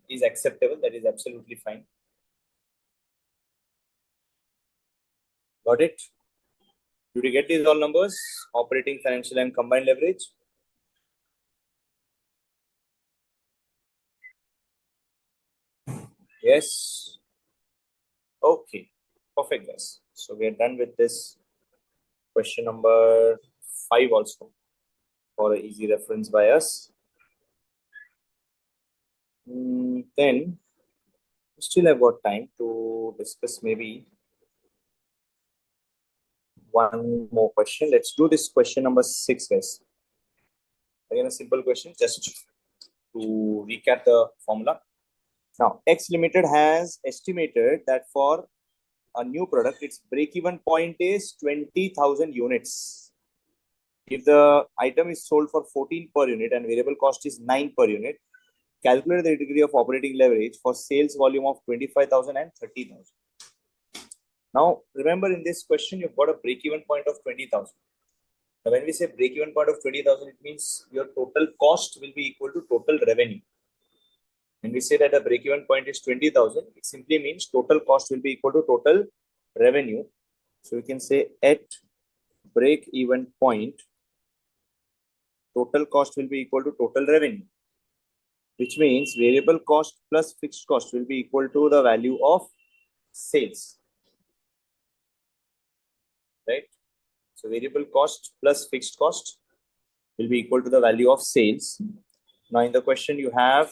is acceptable. That is absolutely fine. Got it? Did you get these all numbers? Operating, financial, and combined leverage. Yes. Okay. Perfect, guys. So we are done with this question number 5 also for an easy reference by us. Then still I've got time to discuss maybe one more question. Let's do this question number 6, guys. Again, a simple question just to recap the formula. Now, X Limited has estimated that for a new product, its break-even point is 20,000 units. If the item is sold for 14 per unit and variable cost is 9 per unit, calculate the degree of operating leverage for sales volume of 25,000 and 30,000. Now, remember in this question, you've got a break-even point of 20,000. Now, when we say break-even point of 20,000, it means your total cost will be equal to total revenue. When we say that the break-even point is 20,000, it simply means total cost will be equal to total revenue. So we can say at break-even point, total cost will be equal to total revenue, which means variable cost plus fixed cost will be equal to the value of sales, right? So variable cost plus fixed cost will be equal to the value of sales. Now in the question you have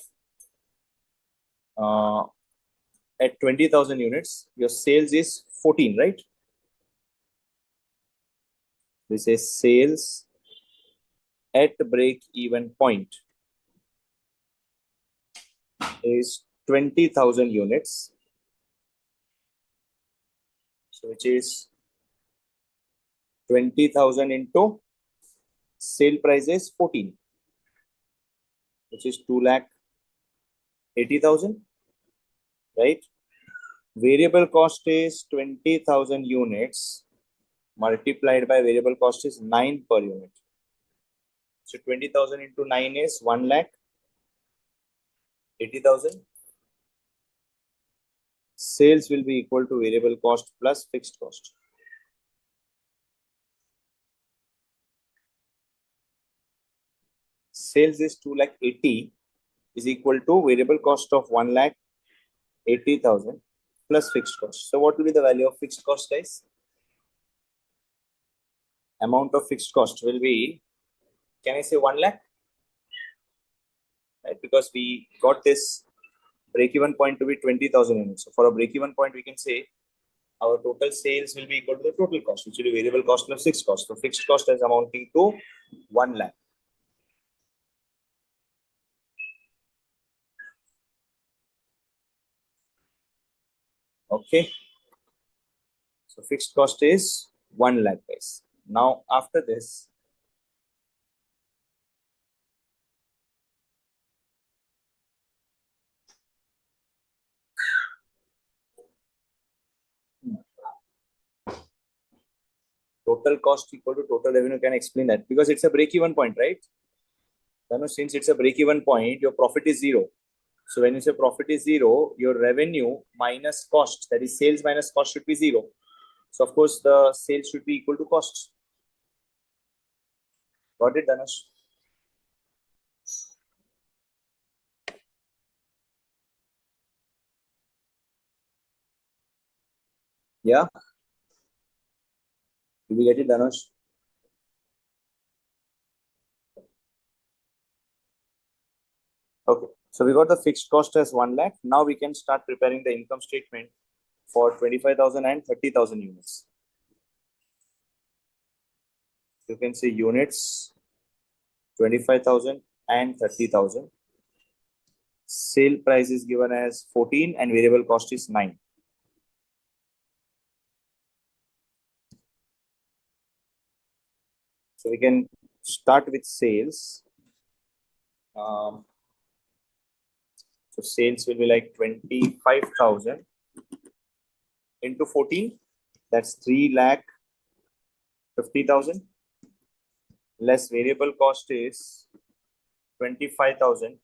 at 20,000 units, your sales is 14, right? This is sales at break-even point is 20,000 units. So which is 20,000 into sale price is 14, which is 2,80,000, right? Variable cost is 20,000 units multiplied by variable cost is 9 per unit. So 20,000 into 9 is 1,80,000. Sales will be equal to variable cost plus fixed cost. Sales is 2,80,000 is equal to variable cost of 1,80,000 plus fixed cost. So what will be the value of fixed cost, guys? Amount of fixed cost will be, can I say 1 lakh? Right, because we got this break-even point to be 20,000 units. So for a break-even point, we can say our total sales will be equal to the total cost, which will be variable cost plus fixed cost. So fixed cost is amounting to 1 lakh. Okay. So fixed cost is 1 lakh, guys. Now after this, total cost equal to total revenue, can I explain that? Because it's a break-even point, right? Since it's a break-even point, your profit is 0. So when you say profit is 0, your revenue minus cost, that is sales minus cost, should be 0. So of course the sales should be equal to cost. Got it, Dhanush? Yeah. Did you get it, Dhanush? Okay. So we got the fixed cost as 1 lakh. Now we can start preparing the income statement for 25,000 and 30,000 units. You can see units 25,000 and 30,000. Sale price is given as 14 and variable cost is 9. So we can start with sales. So sales will be like 25,000 into 14. That's 3,50,000. Less variable cost is 25,000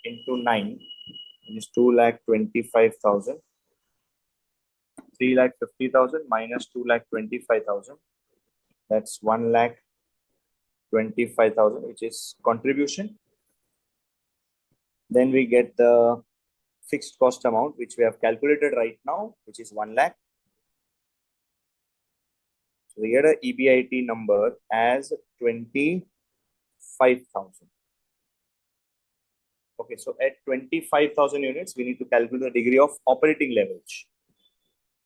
into 9, which is 2,25,000. 3,50,000 minus 2,25,000. That's 1,25,000, which is contribution. Then we get the fixed cost amount, which we have calculated right now, which is 1 lakh. So we get a EBIT number as 25,000. Okay, so at 25,000 units, we need to calculate the degree of operating leverage.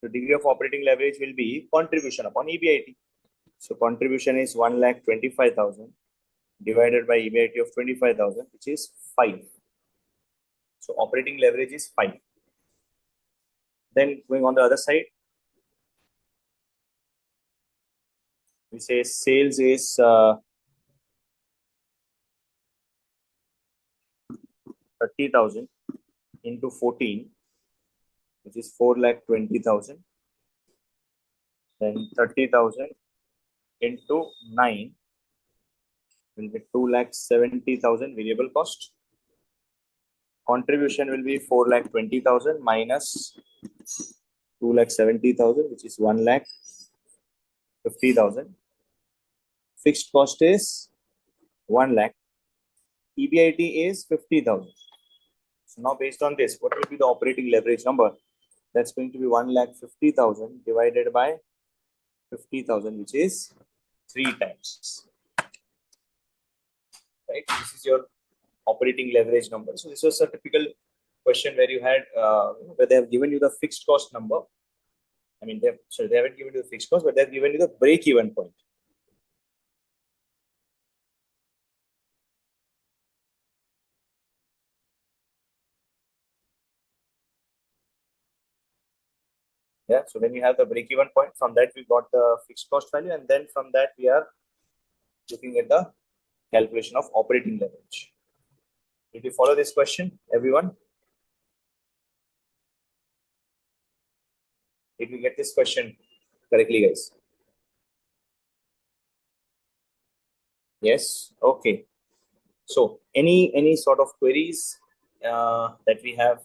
The degree of operating leverage will be contribution upon EBIT. So contribution is 1,25,000 divided by EBIT of 25,000, which is 5. So operating leverage is 5. Then going on the other side, we say sales is 30,000 into 14, which is 4,20,000. Then 30,000 into 9 will be 2,70,000 variable cost. Contribution will be 4,20,000 minus 2,70,000, which is 1,50,000. Fixed cost is 1 lakh. EBIT is 50,000. So now based on this, what will be the operating leverage number? That's going to be 1,50,000 divided by 50,000, which is 3 times. Right? This is your operating leverage number. So this was a typical question where you had where they have given you the fixed cost number. I mean, they haven't given you the fixed cost, but they've given you the break-even point. Yeah. So when you have the break-even point, from that we got the fixed cost value, and then from that we are looking at the calculation of operating leverage. Did you follow this question, everyone? Did we get this question correctly, guys? Yes. Okay. So any sort of queries that we have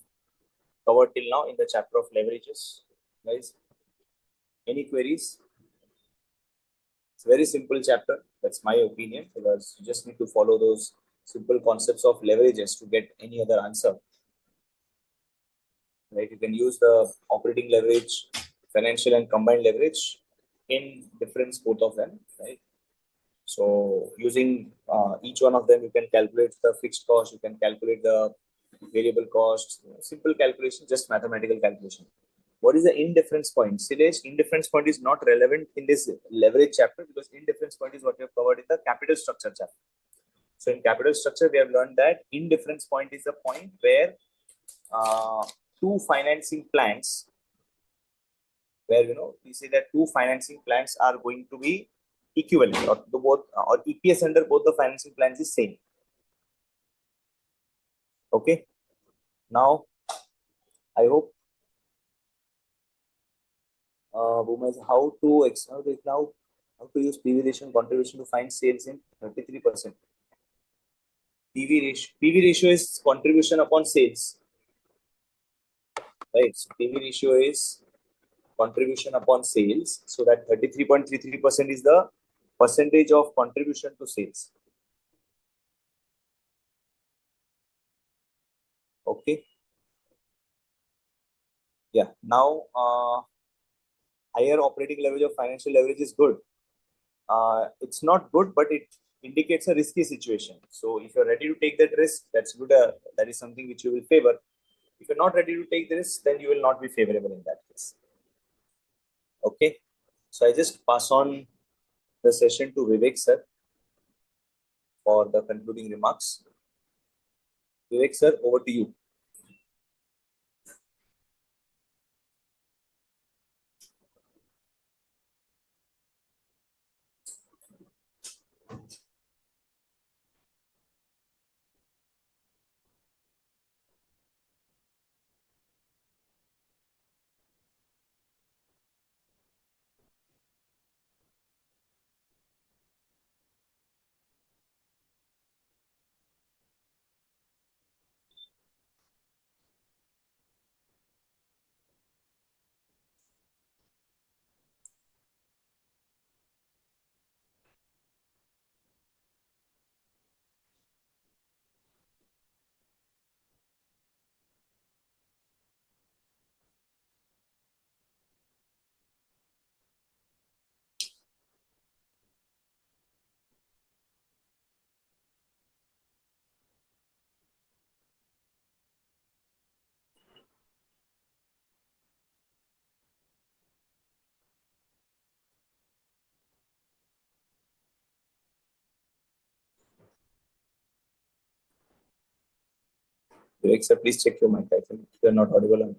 covered till now in the chapter of leverages, guys? Any queries? It's a very simple chapter. That's my opinion, because you just need to follow those simple concepts of leverages to get any other answer. Right? You can use the operating leverage, financial and combined leverage in difference both of them. Right? So using each one of them, you can calculate the fixed cost, you can calculate the variable cost, simple calculation, just mathematical calculation. What is the indifference point? Siddhesh, indifference point is not relevant in this leverage chapter, because indifference point is what we have covered in the capital structure chapter. So in capital structure, we have learned that indifference point is the point where two financing plans, where we say that two financing plans are going to be equivalent, or the both or EPS under both the financing plans is same. Okay. Now, I hope how to use PV ratio and contribution to find sales in 33%. PV ratio is contribution upon sales, right? So PV ratio is contribution upon sales. So that 33.33% is the percentage of contribution to sales. Okay. Yeah. Now, higher operating leverage of financial leverage is good. It's not good, but it indicates a risky situation. So if you're ready to take that risk, that's good. That is something which you will favor. If you're not ready to take the risk, then you will not be favorable in that case. Okay. So I just pass on the session to Vivek sir for the concluding remarks. Vivek sir, over to you. Vivek sir, please check your mic. I think you're not audible.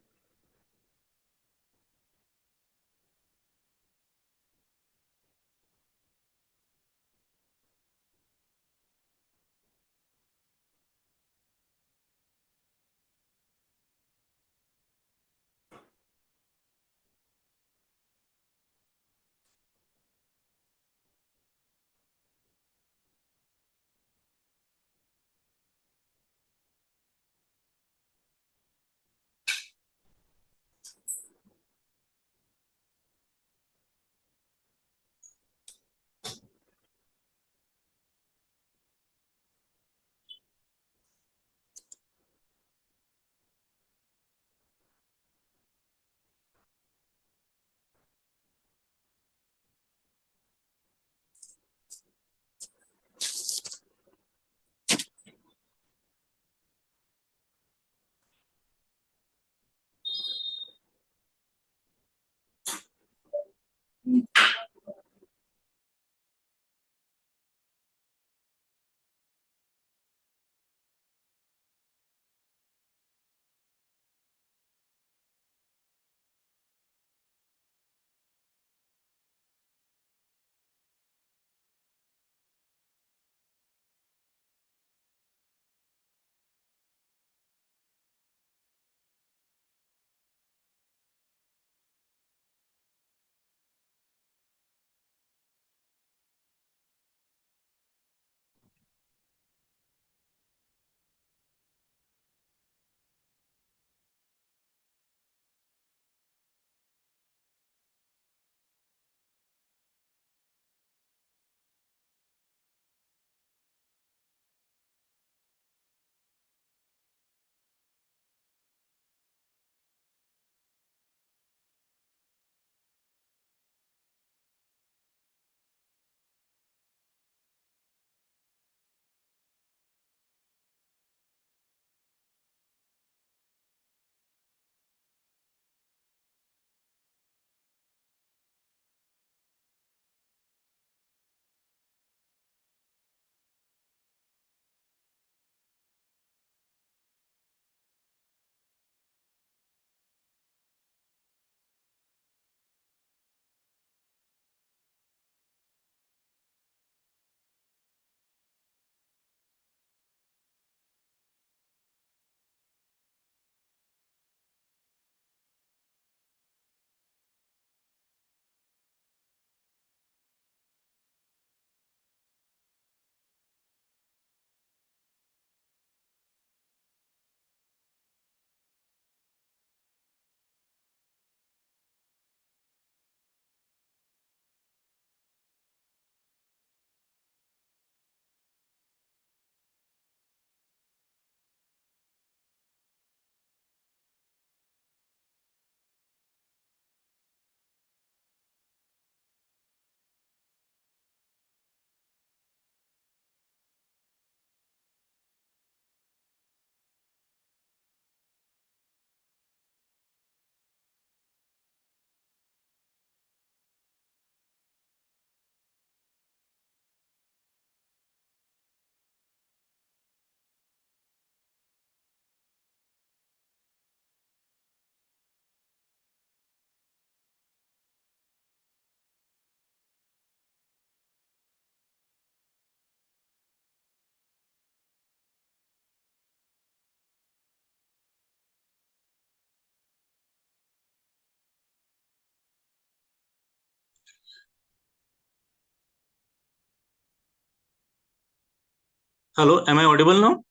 Hello, am I audible now?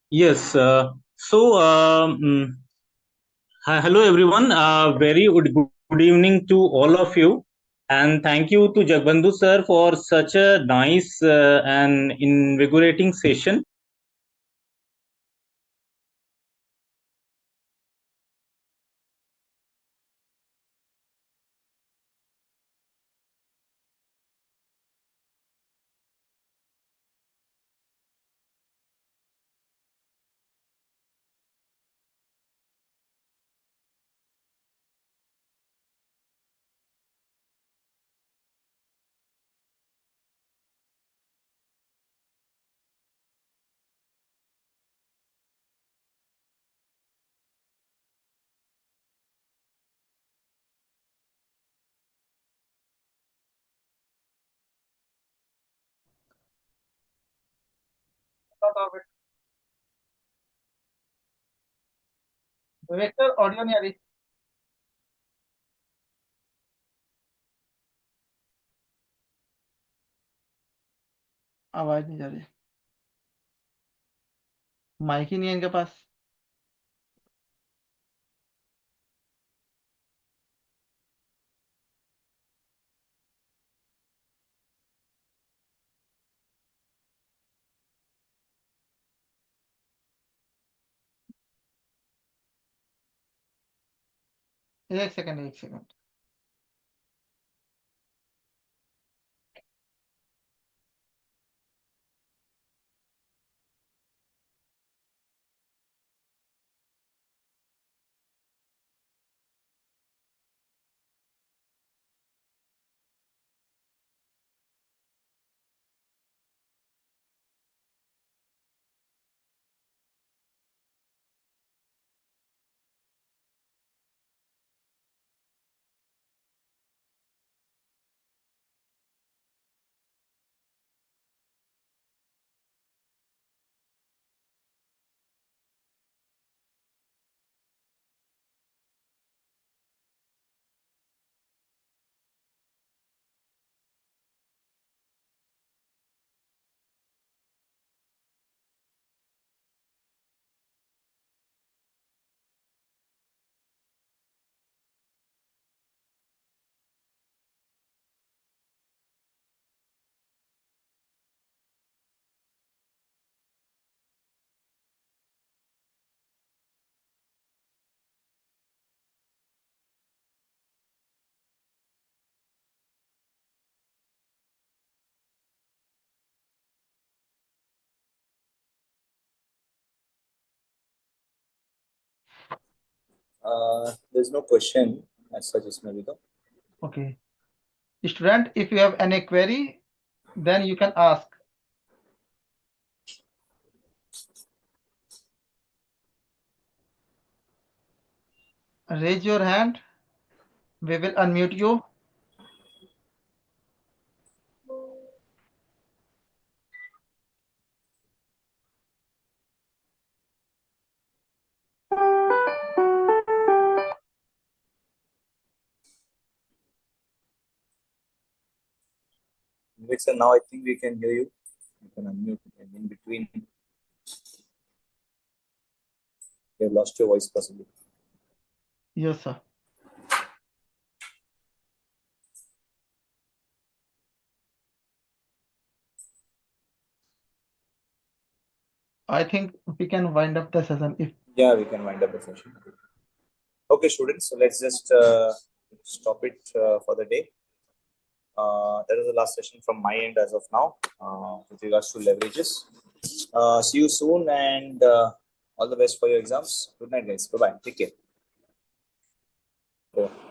Yes. Hello everyone. Very good evening to all of you, and thank you to Jagbandhu sir for such a nice and invigorating session. बताओ बेटा। विवेक sir audio नहीं आ रही। आवाज नहीं जा रही, mic ही नहीं है इनके पास। एक सेकंड, एक second. There's no question as such, इसमें भी तो. Okay. Student, if you have any query, then you can ask. Raise your hand. We will unmute you. Vivek sir, now I think we can hear you. You can unmute in between. You have lost your voice possibly. Yes, sir. I think we can wind up the session if. Yeah, we can wind up the session. Okay, students, so let's just stop it for the day. That is the last session from my end as of now with regards to leverages. See you soon and all the best for your exams. Good night, guys. Bye-bye. Take care. Over.